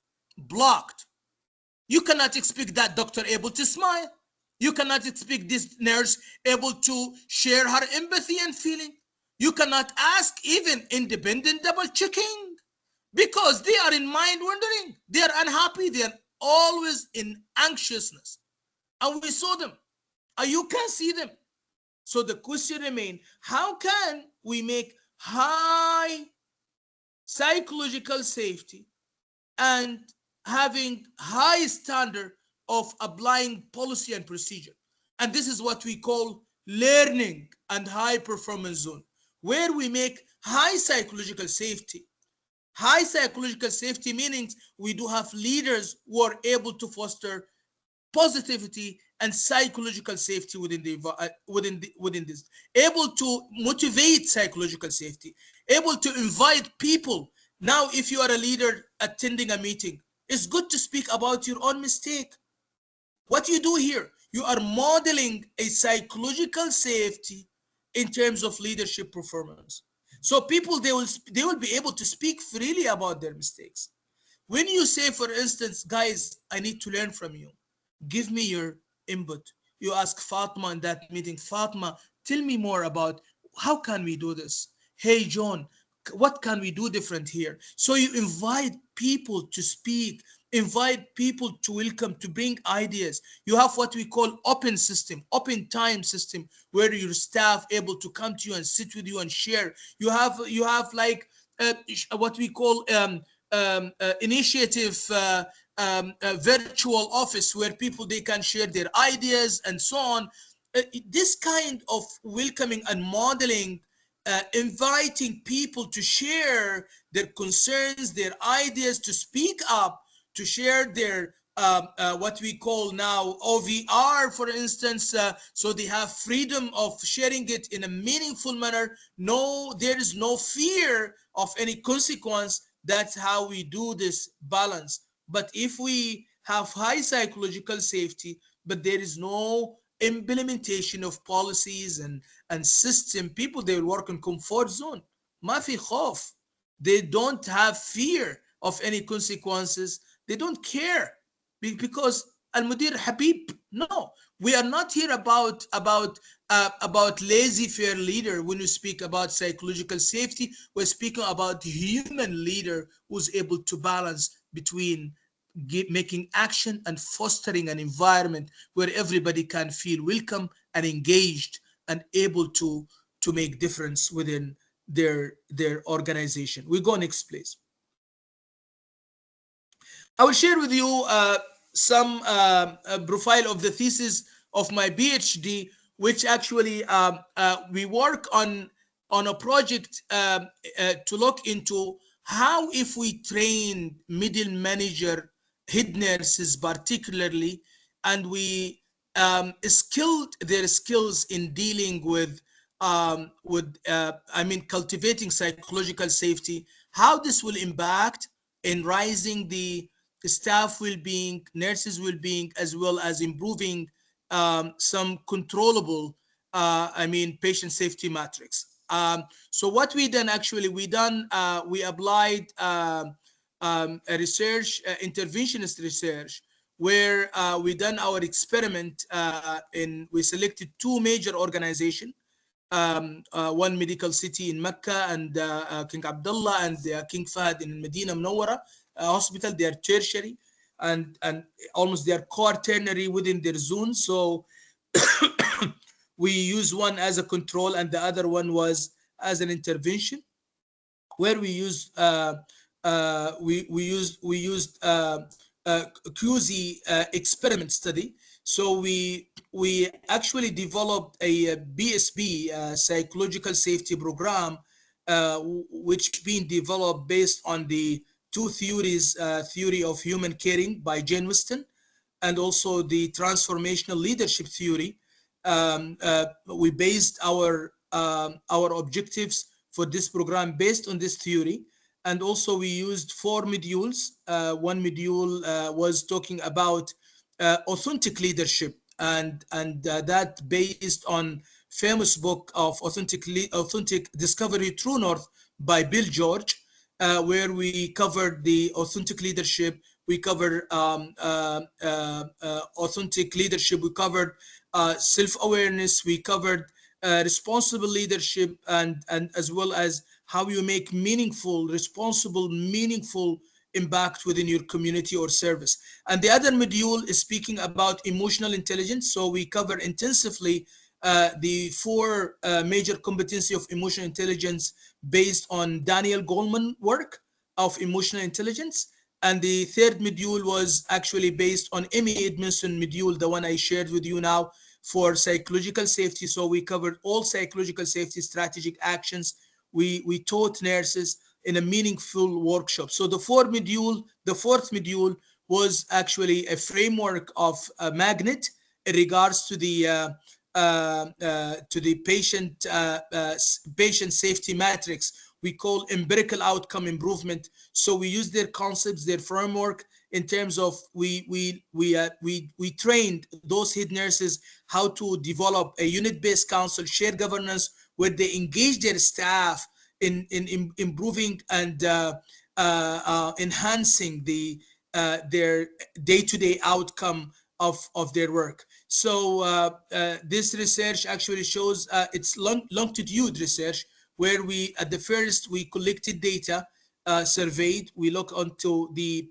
You cannot expect that doctor able to smile. You cannot expect this nurse able to share her empathy and feeling. You cannot ask even independent double checking, because they are in mind wandering. They are unhappy. They are always in anxiousness. And we saw them. And you can see them. So the question remains, how can we make high psychological safety and having high standard of applying policy and procedure? And this is what we call learning and high performance zone, where we make high psychological safety. High psychological safety means we do have leaders who are able to foster positivity and psychological safety within this, able to motivate psychological safety, able to invite people. Now, if you are a leader attending a meeting, it's good to speak about your own mistake. What you do here, you are modeling a psychological safety in terms of leadership performance. So people, they will be able to speak freely about their mistakes. When you say, for instance, guys, I need to learn from you, give me your input. You ask Fatma in that meeting, Fatma, tell me more about how can we do this? Hey, John, what can we do different here? So you invite people to speak, invite people to welcome, to bring ideas. You have what we call open system, open time system, where your staff able to come to you and sit with you and share. You have like what we call initiative virtual office, where people, they can share their ideas and so on. This kind of welcoming and modeling, inviting people to share their concerns, their ideas, to speak up, to share their what we call now OVR, for instance, so they have freedom of sharing it in a meaningful manner. No, there is no fear of any consequence. That's how we do this balance. But if we have high psychological safety, but there is no implementation of policies and system, people, they will work in comfort zone. ما في خوف. They don't have fear of any consequences. They don't care because Al-Mudir Habib. No, we are not here about laissez-faire leader. When we speak about psychological safety, we're speaking about human leader who's able to balance between making action and fostering an environment where everybody can feel welcome and engaged and able to make difference within their organization. We go next, please. I will share with you some profile of the thesis of my PhD, which actually we work on a project to look into how, if we train middle manager, head nurses particularly, and we skilled their skills in dealing with cultivating psychological safety, how this will impact in rising the staff well-being, nurses well-being, as well as improving some controllable patient safety metrics. So what we done, actually, we applied a research, interventionist research, where we done our experiment we selected two major organizations, one medical city in Mecca and King Abdullah, and King Fahd in Medina Munawwara hospital. They are tertiary and almost they are quaternary within their zone. So we use one as a control and the other one was as an intervention, where we used QZ experiment study. So we actually developed a BSP psychological safety program, which being developed based on the two theories, theory of human caring by Jane Weston, and also the transformational leadership theory. We based our objectives for this program based on this theory, and also we used 4 modules. One module was talking about authentic leadership, and that based on famous book of authentic discovery true north by Bill George, where we covered the authentic leadership. We covered authentic leadership. We covered self-awareness. We covered responsible leadership, and as well as how you make meaningful, responsible, meaningful impact within your community or service. And the other module is speaking about emotional intelligence. So we cover intensively the 4 major competency of emotional intelligence based on Daniel Goleman work of emotional intelligence. And the third module was actually based on Amy Edmondson module, the one I shared with you now, for psychological safety. So we covered all psychological safety strategic actions. We taught nurses in a meaningful workshop. So the fourth module was actually a framework of a magnet in regards to the patient safety matrix we call empirical outcome improvement. So we use their concepts, their framework, in terms of we trained those head nurses how to develop a unit-based council, shared governance, where they engage their staff in improving and enhancing their day-to-day outcome of their work. So this research actually shows it's longitude research, where we at the first we collected data, surveyed, we look onto the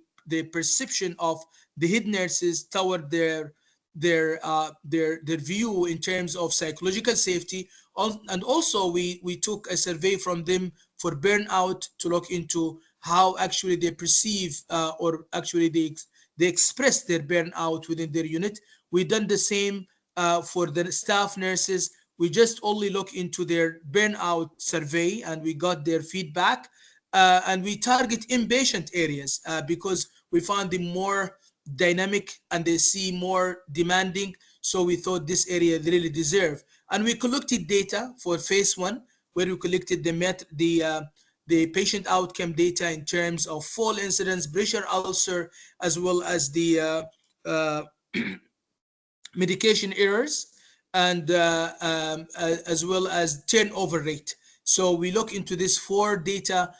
perception of the head nurses toward their view in terms of psychological safety, and also we took a survey from them for burnout to look into how actually they perceive or actually they express their burnout within their unit. We done the same for the staff nurses. We just only look into their burnout survey and we got their feedback. And we target inpatient areas because we found them more dynamic and they see more demanding. So we thought this area they really deserve. And we collected data for phase 1, where we collected the patient outcome data in terms of fall incidence, pressure ulcer, as well as the medication errors, and as well as turnover rate. So we look into this 4 data,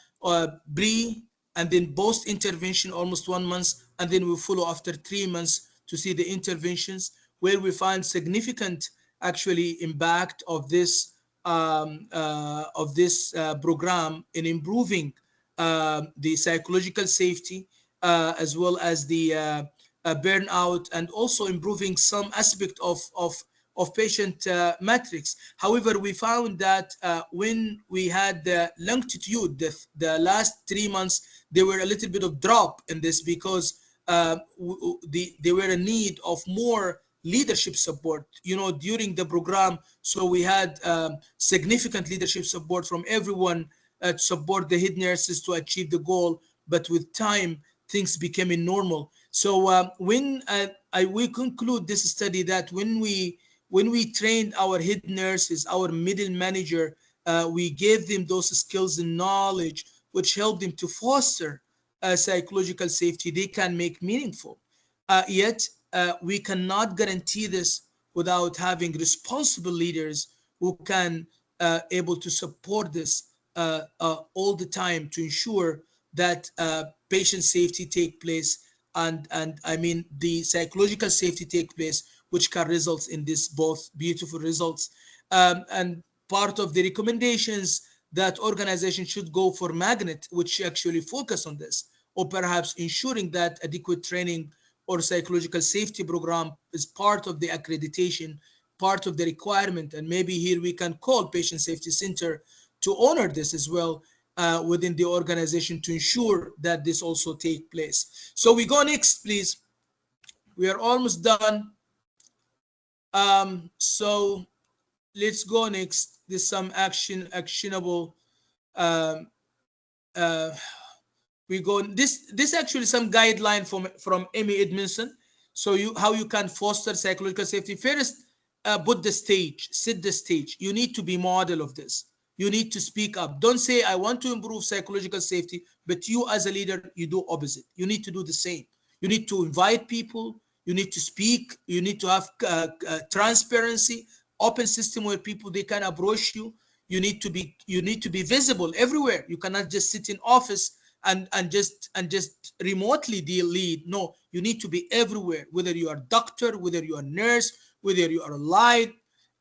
pre and then post intervention, almost 1 month, and then we follow after 3 months to see the interventions, where we find significant actually impact of this program in improving the psychological safety, as well as the burnout, and also improving some aspect of patient metrics. However, we found that when we had the longitude, the last 3 months, there were a little bit of drop in this because there were a need of more leadership support, during the program. So we had significant leadership support from everyone to support the head nurses to achieve the goal. But with time, things became normal. So when we conclude this study that when we trained our head nurses, our middle manager, we gave them those skills and knowledge which help them to foster psychological safety, they can make meaningful. Yet we cannot guarantee this without having responsible leaders who can able to support this all the time to ensure that patient safety take place, and I mean the psychological safety take place, which can result in this both beautiful results. And part of the recommendations that organizations should go for magnet, which actually focus on this, or perhaps ensuring that adequate training or psychological safety program is part of the accreditation, part of the requirement. And maybe here we can call Patient Safety Center to honor this as well within the organization to ensure that this also take place. So we go next, please. We are almost done. So let's go next. There's some actionable. We go this actually some guideline from Amy Edmondson. So how you can foster psychological safety. First, put the stage, set the stage. You need to be model of this. You need to speak up. Don't say I want to improve psychological safety, but you as a leader, you do opposite. You need to do the same. You need to invite people. You need to speak. You need to have transparency, open system where people they can approach you. You need to be visible everywhere. You cannot just sit in office and just remotely lead. No, you need to be everywhere, whether you are a doctor, whether you are a nurse, whether you are a light,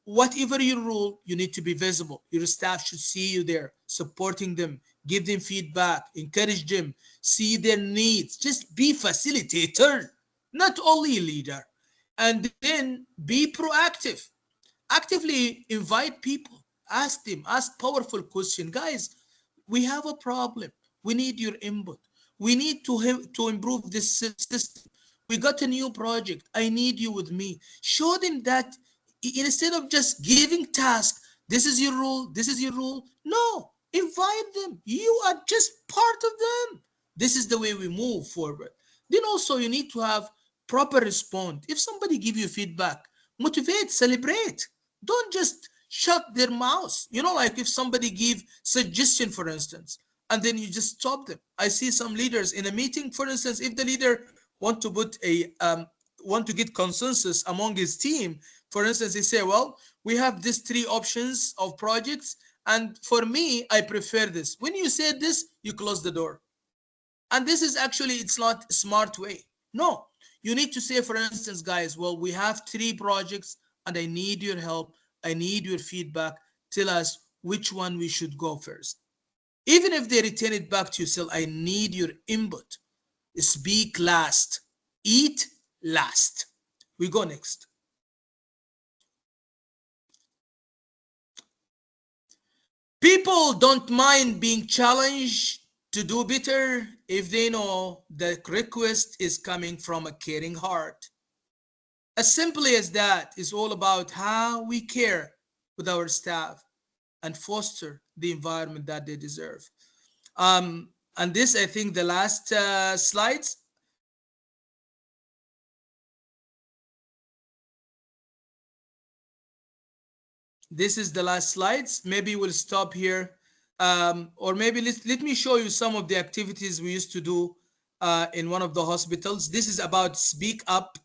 whatever your role, you need to be visible. Your staff should see you there, supporting them, give them feedback, encourage them, see their needs. Just be facilitator, not only leader. And then be proactive. Actively invite people. Ask them, ask powerful questions. Guys, we have a problem. We need your input. We need to improve this system. We got a new project. I need you with me. Show them that instead of just giving tasks, this is your role, this is your role. No, invite them. You are just part of them. This is the way we move forward. Then also you need to have proper response. If somebody give you feedback, motivate, celebrate. Don't just shut their mouths. You know, like if somebody give suggestion, for instance, and then you just stop them. I see some leaders in a meeting, for instance, if the leader want to get consensus among his team, for instance, they say, well, we have these 3 options of projects, and for me, I prefer this. When you say this, you close the door. And this is actually, it's not a smart way. No, you need to say, for instance, guys, well, we have 3 projects and I need your help. I need your feedback. Tell us which one we should go first. Even if they return it back to you, still, I need your input. Speak last. Eat last. We go next. People don't mind being challenged to do better if they know the request is coming from a caring heart. As simply as that, is all about how we care with our staff and foster the environment that they deserve. And this, I think, the last slides. This is the last slides. Maybe we'll stop here. Or maybe let me show you some of the activities we used to do in one of the hospitals. This is about speak up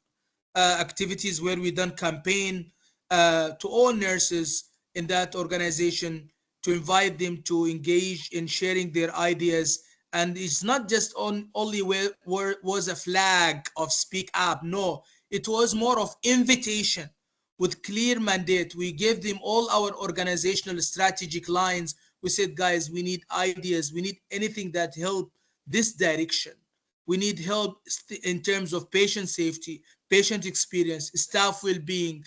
activities where we done campaign to all nurses in that organization to invite them to engage in sharing their ideas. And it's not just only where was a flag of speak up. No, it was more of invitation with clear mandate. We gave them all our organizational strategic lines. We said, guys, we need ideas. We need anything that help this direction. We need help in terms of patient safety, patient experience, staff well-being,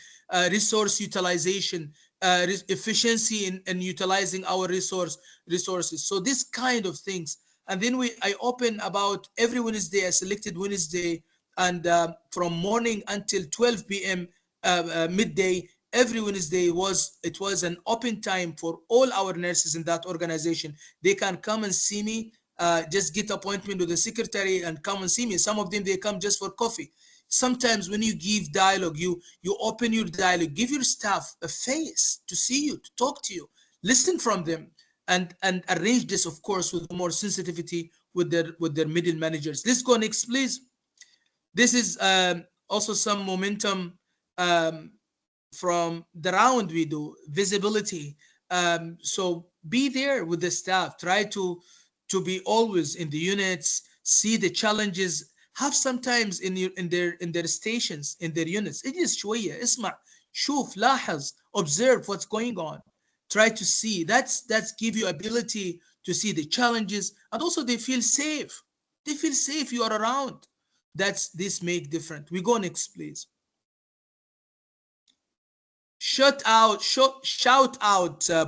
resource utilization, efficiency in utilizing our resources. So this kind of things. And then I open about every Wednesday, a selected Wednesday, and from morning until 12 p.m. Midday, every Wednesday it was an open time for all our nurses in that organization. They can come and see me, just get appointment with the secretary and come and see me. Some of them, they come just for coffee. Sometimes when you give dialogue, you open your dialogue, give your staff a face to see you, to talk to you, listen from them, and arrange this, of course, with more sensitivity with their middle managers. Let's go next, please. This is also some momentum from the round we do, visibility. So be there with the staff. Try to be always in the units, see the challenges. Have sometimes in their stations, in their units. اجلس شوية, اسمع, شوف, لاحظ, observe what's going on. Try to see. That's give you ability to see the challenges, and also they feel safe. They feel safe. You are around. This make different. We go next, please. Shout out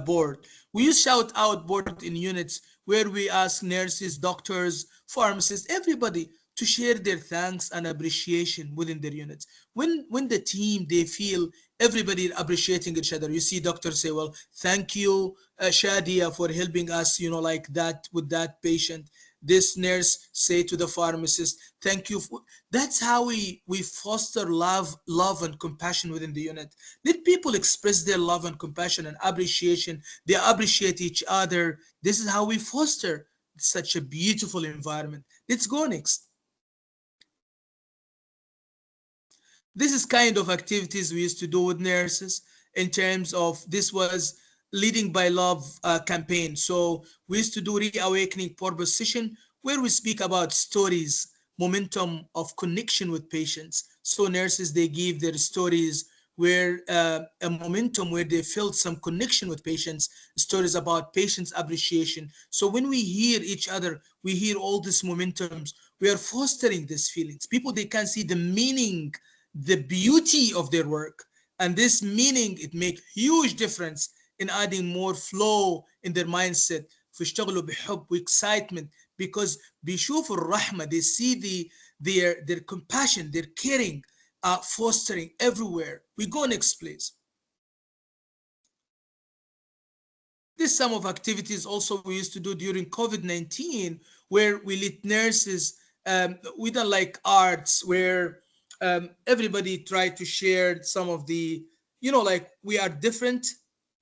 board. We use shout out board in units where we ask nurses, doctors, pharmacists, everybody to share their thanks and appreciation within their units. When the team, they feel everybody appreciating each other. You see doctors say, well, thank you, Shadia, for helping us, like that with that patient. This nurse say to the pharmacist, thank you for. That's how we foster love and compassion within the unit. Let people express their love and compassion and appreciation. They appreciate each other. This is how we foster such a beautiful environment. Let's go next. This is kind of activities we used to do with nurses in terms of, this was Leading by Love campaign. So we used to do Reawakening Purpose session where we speak about stories, momentum of connection with patients. So nurses, they give their stories where a momentum where they felt some connection with patients, stories about patients appreciation. So when we hear each other, we hear all these momentums, we are fostering these feelings. People, they can see the meaning, the beauty of their work, and this meaning, it make huge difference in adding more flow in their mindset. فيشتغلوا بحب excitement, because بيشوفوا الرحمة, they see their compassion, their caring, fostering everywhere. We go next, please. This some of activities also we used to do during COVID-19, where we let nurses, we don't like arts, where everybody tried to share some of the, like we are different,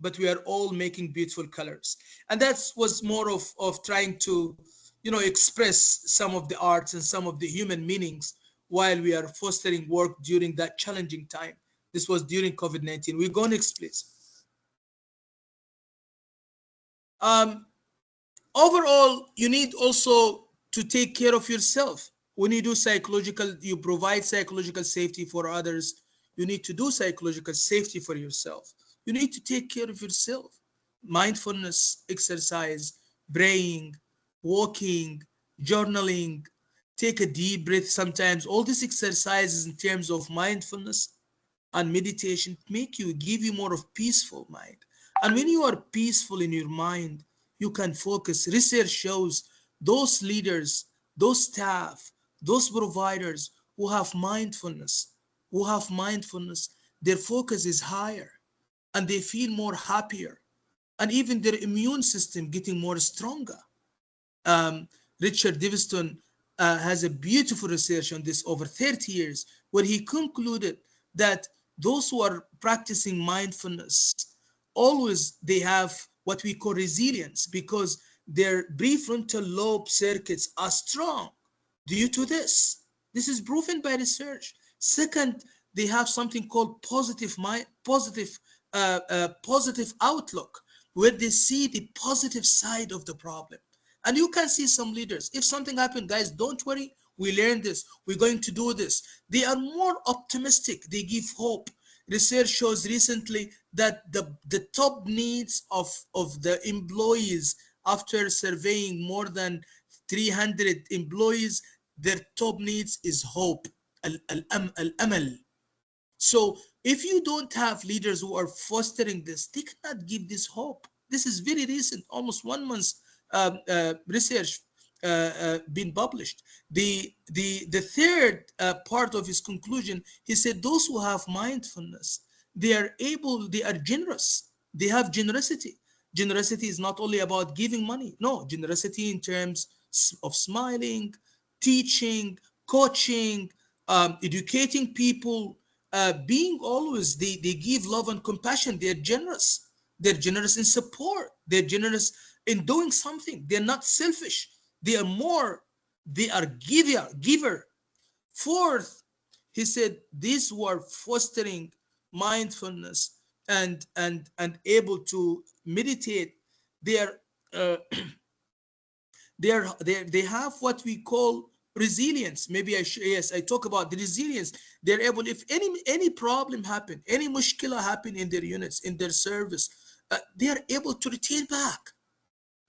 but we are all making beautiful colors. And that was more of trying to, express some of the arts and some of the human meanings while we are fostering work during that challenging time. This was during COVID-19. We go next, please. Overall, you need also to take care of yourself. When you do psychological, you provide psychological safety for others. You need to do psychological safety for yourself. You need to take care of yourself. Mindfulness, exercise, praying, walking, journaling, take a deep breath sometimes. All these exercises in terms of mindfulness and meditation give you more of peaceful mind. And when you are peaceful in your mind, you can focus. Research shows those leaders, those staff, those providers who have mindfulness, their focus is higher and they feel more happier, and even their immune system getting more stronger. Richard Davidson has a beautiful research on this over 30 years, where he concluded that those who are practicing mindfulness, always they have what we call resilience, because their prefrontal lobe circuits are strong due to this. This is proven by research. Second, they have something called positive outlook, where they see the positive side of the problem. And you can see some leaders, if something happened, guys, don't worry, we learned this, we're going to do this. They are more optimistic, they give hope. Research shows recently that the top needs of the employees, after surveying more than 300 employees, their top needs is hope, al-amal. So if you don't have leaders who are fostering this, they cannot give this hope. This is very recent, almost 1 month research been published. The third part of his conclusion, he said those who have mindfulness, they are generous. They have generosity. Generosity is not only about giving money. No, generosity in terms of smiling, teaching, coaching, educating people, being always, they give love and compassion. They're generous. They're generous in support. They're generous in doing something. They're not selfish. They are giver. Fourth, he said these who are fostering mindfulness and able to meditate, they are they have what we call resilience. Maybe I talk about the resilience. They're able, if any problem happen, any mushkila happen in their units, in their service, they are able to retain back.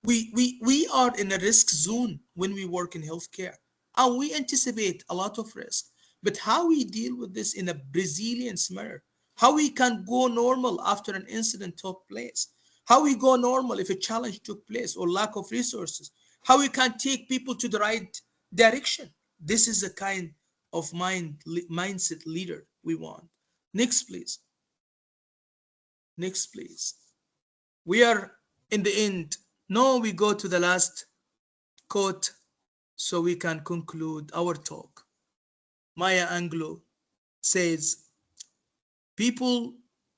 We are in a risk zone when we work in healthcare, and we anticipate a lot of risk. But how we deal with this in a resilience manner, how we can go normal after an incident took place, how we go normal if a challenge took place or lack of resources, how we can take people to the right direction. This is the kind of mindset leader we want. Next, please. Next, please. We are in the end. Now we go to the last quote so we can conclude our talk. Maya Angelou says, people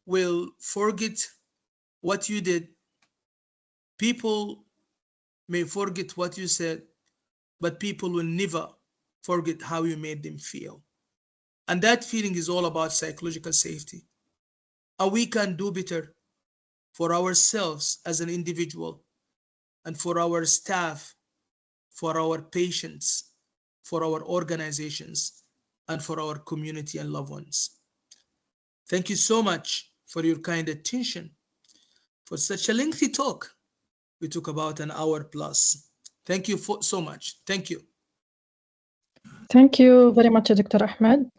will forget what you did. People may forget what you said, but people will never forget how you made them feel. And that feeling is all about psychological safety. How we can do better for ourselves as an individual, and for our staff, for our patients, for our organizations, and for our community and loved ones. Thank you so much for your kind attention for such a lengthy talk. We took about an hour plus. Thank you so much. Thank you. Thank you very much, Dr. Ahmed,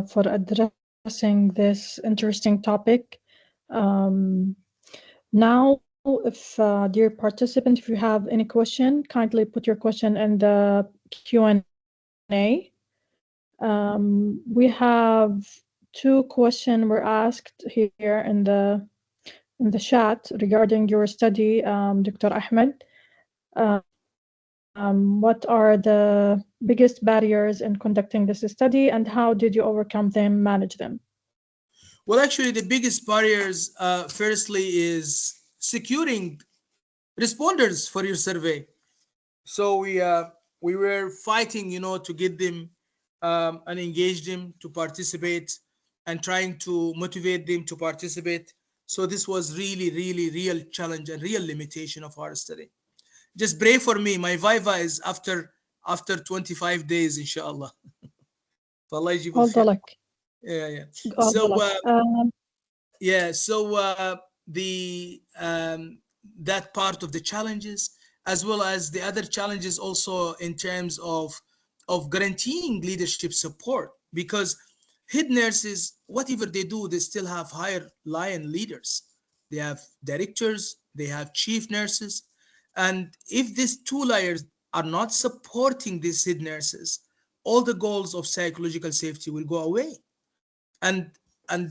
for addressing this interesting topic. Now, if dear participant, if you have any question, kindly put your question in the Q&A. We have 2 questions were asked here in the chat regarding your study, Dr. Ahmed. What are the biggest barriers in conducting this study, and how did you overcome them, manage them? Well, actually, the biggest barriers, firstly, is securing responders for your survey. So we were fighting, to get them and engage them to participate, and trying to motivate them to participate. So this was really, really real challenge and real limitation of our study. Just pray for me. My Viva is after 25 days, inshallah. All the luck. Yeah. All So the luck. yeah, so that part of the challenges, as well as the other challenges also in terms of guaranteeing leadership support, because head nurses, whatever they do, they still have higher line leaders. They have directors, they have chief nurses. And if these 2 layers are not supporting these head nurses, all the goals of psychological safety will go away. And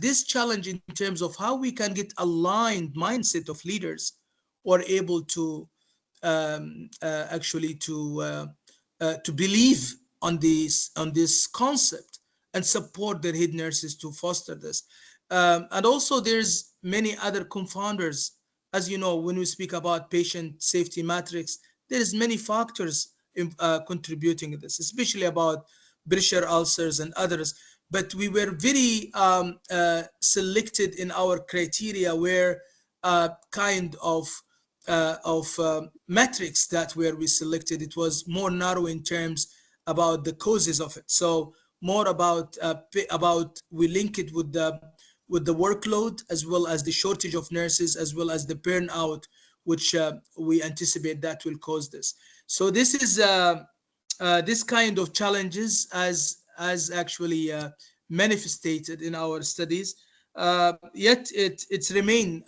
this challenge in terms of how we can get aligned mindset of leaders who are able to actually to believe on this concept and support their head nurses to foster this. And also there's many other confounders. As you know, when we speak about patient safety matrix, there's many factors contributing to this, especially about pressure ulcers and others. But we were very selected in our criteria, where kind of metrics that we selected, it was more narrow in terms about the causes of it. So more about we link it with the workload, as well as the shortage of nurses, as well as the burnout, which we anticipate that will cause this. So this is this kind of challenges as actually manifested in our studies. Yet it's remain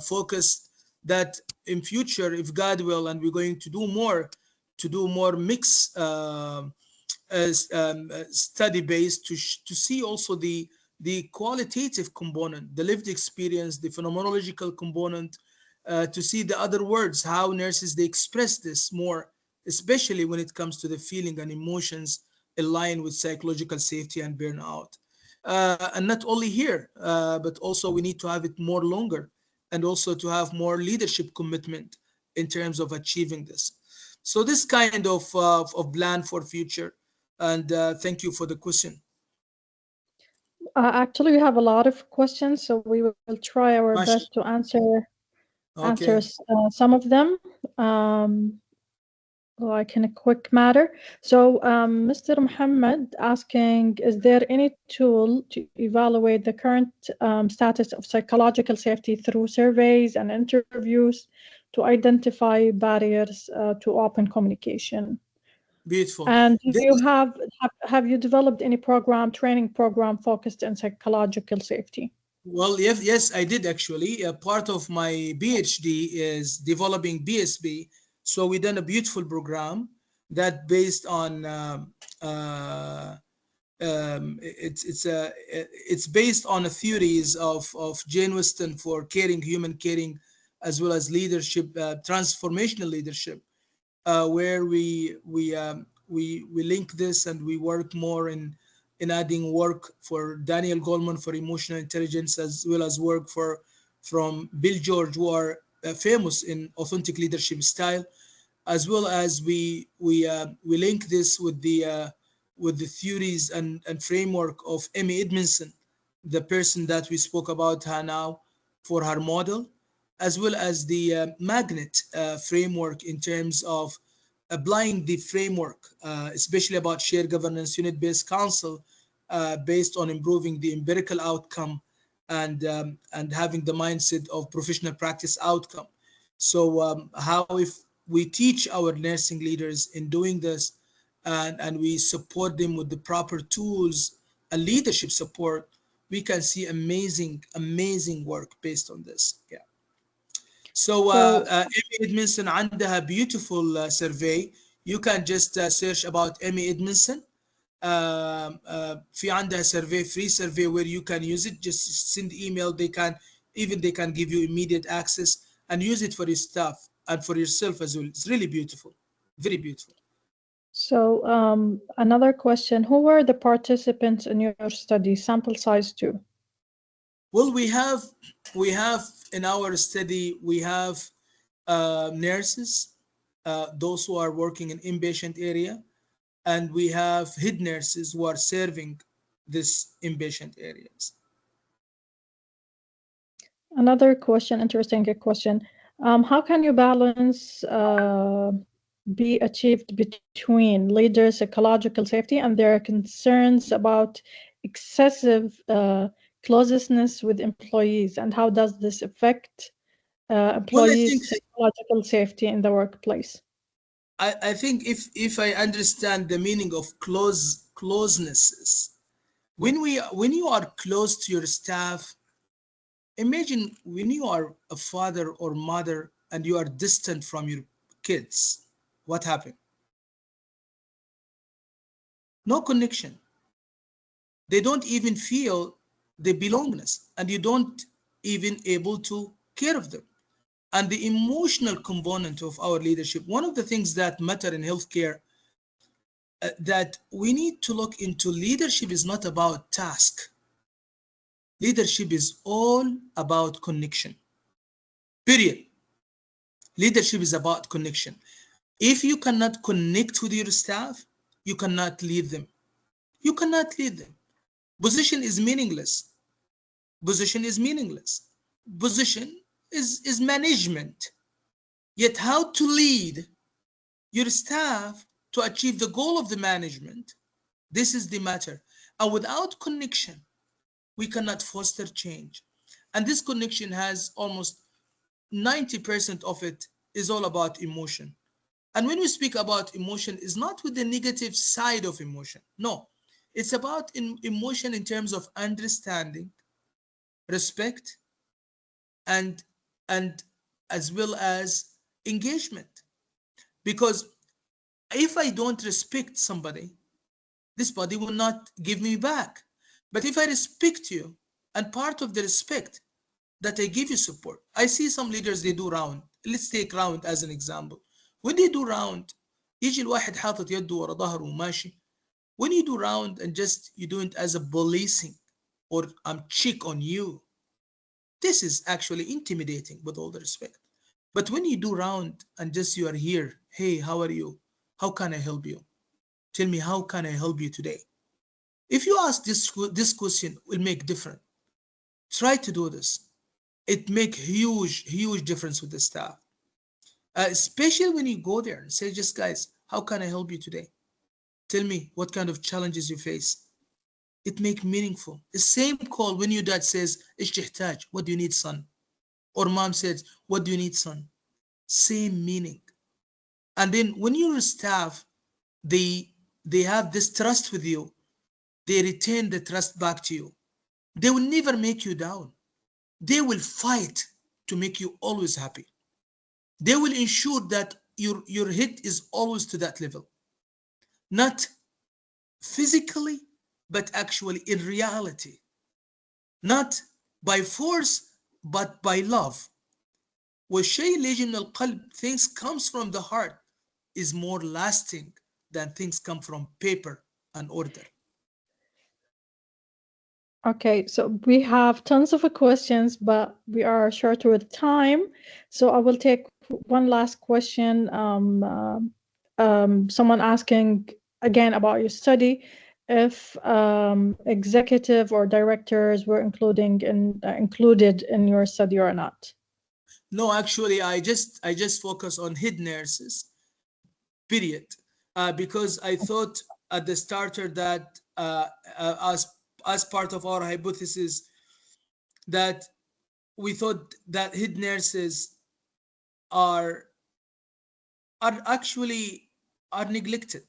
focused that in future, if God will, and we're going to do more mix study based to see also the qualitative component, the lived experience, the phenomenological component, to see the other words, how nurses they express this more, especially when it comes to the feeling and emotions aligned with psychological safety and burnout. And not only here, but also we need to have it more longer, and also to have more leadership commitment in terms of achieving this. So this kind of plan for future. And thank you for the question. Actually, we have a lot of questions, so we will try our best to answer some of them. Like in a quick matter. So Mr. Muhammad asking, is there any tool to evaluate the current status of psychological safety through surveys and interviews to identify barriers to open communication? Beautiful. And do you have you developed any training program focused on psychological safety? Well, yes, I did actually. Part of my PhD is developing BSB. So we done a beautiful program that based on it's based on a theories of Jane Weston for human caring, as well as leadership, transformational leadership. where we link this, and we work more in adding work for Daniel Goleman for emotional intelligence, as well as work from Bill George, who are famous in authentic leadership style, as well as we link this with the theories and framework of Amy Edmondson, the person that we spoke about her now, for her model, as well as the magnet framework in terms of applying the framework, especially about shared governance, unit-based council, based on improving the empirical outcome and having the mindset of professional practice outcome. So how if we teach our nursing leaders in doing this, and we support them with the proper tools and leadership support, we can see amazing work based on this. Yeah. So Amy Edmondson عندها beautiful survey. You can just search about Amy Edmondson. في عندها survey, free survey, where you can use it. Just send email. They can give you immediate access and use it for your staff and for yourself as well. It's really beautiful, very beautiful. So another question: who were the participants in your study? Sample size too. Well, we have in our study, we have nurses, those who are working in inpatient area, and we have head nurses who are serving this inpatient areas. Another question, interesting question. How can you balance be achieved between leaders' psychological safety and their concerns about excessive closeness with employees, and how does this affect employees' psychological safety in the workplace? I think if I understand the meaning of closenesses, when you are close to your staff, imagine when you are a father or mother and you are distant from your kids, what happened? No connection. They don't even feel the belongingness, and you don't even able to care of them. And the emotional component of our leadership, one of the things that matter in healthcare, that we need to look into, leadership is not about task. Leadership is all about connection. Period. Leadership is about connection. If you cannot connect with your staff, you cannot lead them. You cannot lead them. Position is meaningless. Position is meaningless. Position is management. Yet how to lead your staff to achieve the goal of the management, this is the matter. And without connection, we cannot foster change. And this connection has almost 90% of it is all about emotion. And when we speak about emotion, it's not with the negative side of emotion. No, it's about emotion in terms of understanding, respect, and as well as engagement. Because if I don't respect somebody, this body will not give me back. But if I respect you, and part of the respect that I give you support. I see some leaders, they do round. Let's take round as an example. When they do round, يجي الواحد حاطط يده ورا ظهره وماشي. When you do round and just you do it as a policing, or I'm check on you, this is actually intimidating, with all the respect. But when you do round and just you are here, hey, how are you? How can I help you? Tell me, how can I help you today? If you ask this question, will make difference. Try to do this. It make huge difference with the staff. Especially when you go there and say, just guys, how can I help you today? Tell me what kind of challenges you face. It make meaningful. The same call when your dad says, إيش تحتاج? What do you need, son? Or mom says, what do you need, son? Same meaning. And then when your staff, they have this trust with you, they retain the trust back to you. They will never make you down. They will fight to make you always happy. They will ensure that your hit is always to that level. Not physically, but actually in reality. Not by force, but by love. والشيء اللي يجي من القلب, things comes from the heart, is more lasting than things come from paper and order. Okay, so we have tons of questions, but we are short with time. So I will take one last question. Someone asking again about your study, if executive or directors were included in your study or not. No, actually, I just focus on head nurses, period, because I thought at the starter that as part of our hypothesis that we thought that head nurses are actually neglected.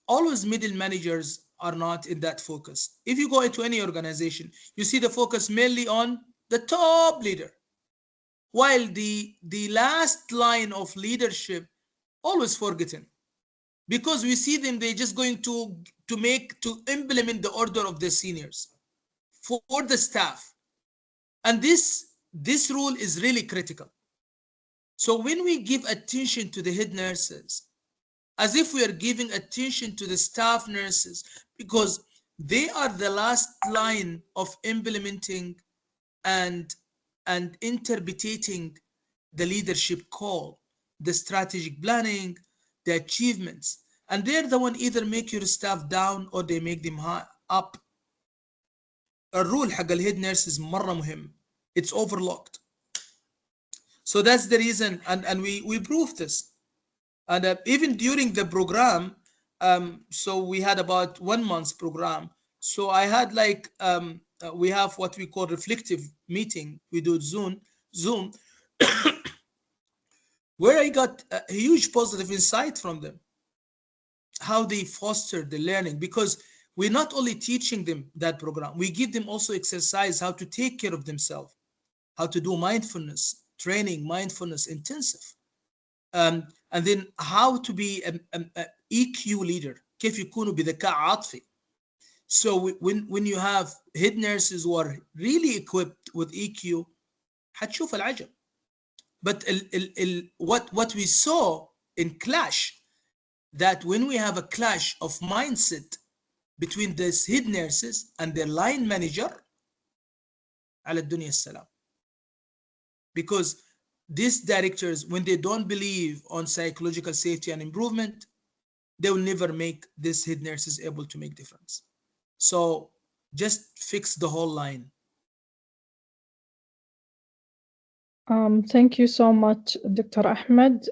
Always middle managers are not in that focus. If you go into any organization, you see the focus mainly on the top leader, while the last line of leadership always forgotten, because we see them, they're just going to implement the order of the seniors for the staff. And this rule is really critical. So when we give attention to the head nurses, as if we are giving attention to the staff nurses, because they are the last line of implementing and interpreting the leadership call, the strategic planning, the achievements, and they're the one either make your staff down or they make them up. الرول حق الهيد nurses مرة مهم. It's overlooked. So that's the reason, and we proved this. And even during the program, so we had about 1 month program. So I had like, we have what we call reflective meeting. We do Zoom, where I got a huge positive insight from them, how they foster the learning, because we're not only teaching them that program, we give them also exercise how to take care of themselves, how to do mindfulness training, mindfulness intensive, and then how to be an EQ leader, كيف يكونوا بذكاء عاطفي. So when you have head nurses who are really equipped with EQ, حتشوف العجب. But what we saw in clash, that when we have a clash of mindset between these head nurses and their line manager, على الدنيا السلام. Because these directors, when they don't believe on psychological safety and improvement, they will never make these head nurses able to make difference. So just fix the whole line. Thank you so much, Dr. Ahmed.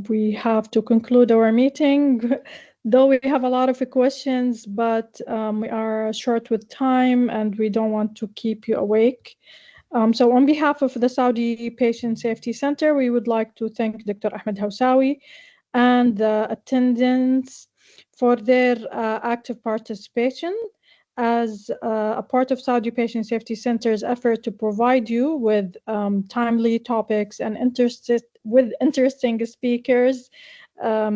We have to conclude our meeting, though we have a lot of questions, but we are short with time and we don't want to keep you awake. So on behalf of the Saudi Patient Safety Center, we would like to thank Dr. Ahmed Hawsawi and the attendants for their active participation as a part of Saudi Patient Safety Center's effort to provide you with timely topics and interesting speakers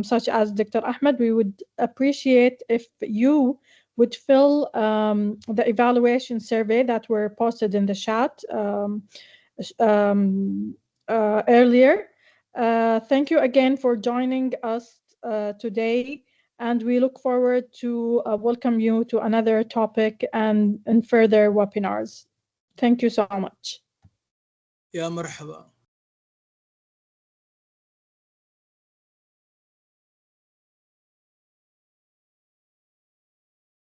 such as Dr. Ahmed. We would appreciate if you would fill the evaluation survey that were posted in the chat earlier. Thank you again for joining us today, and we look forward to welcome you to another topic and further webinars. Thank you so much. يا مرحبا.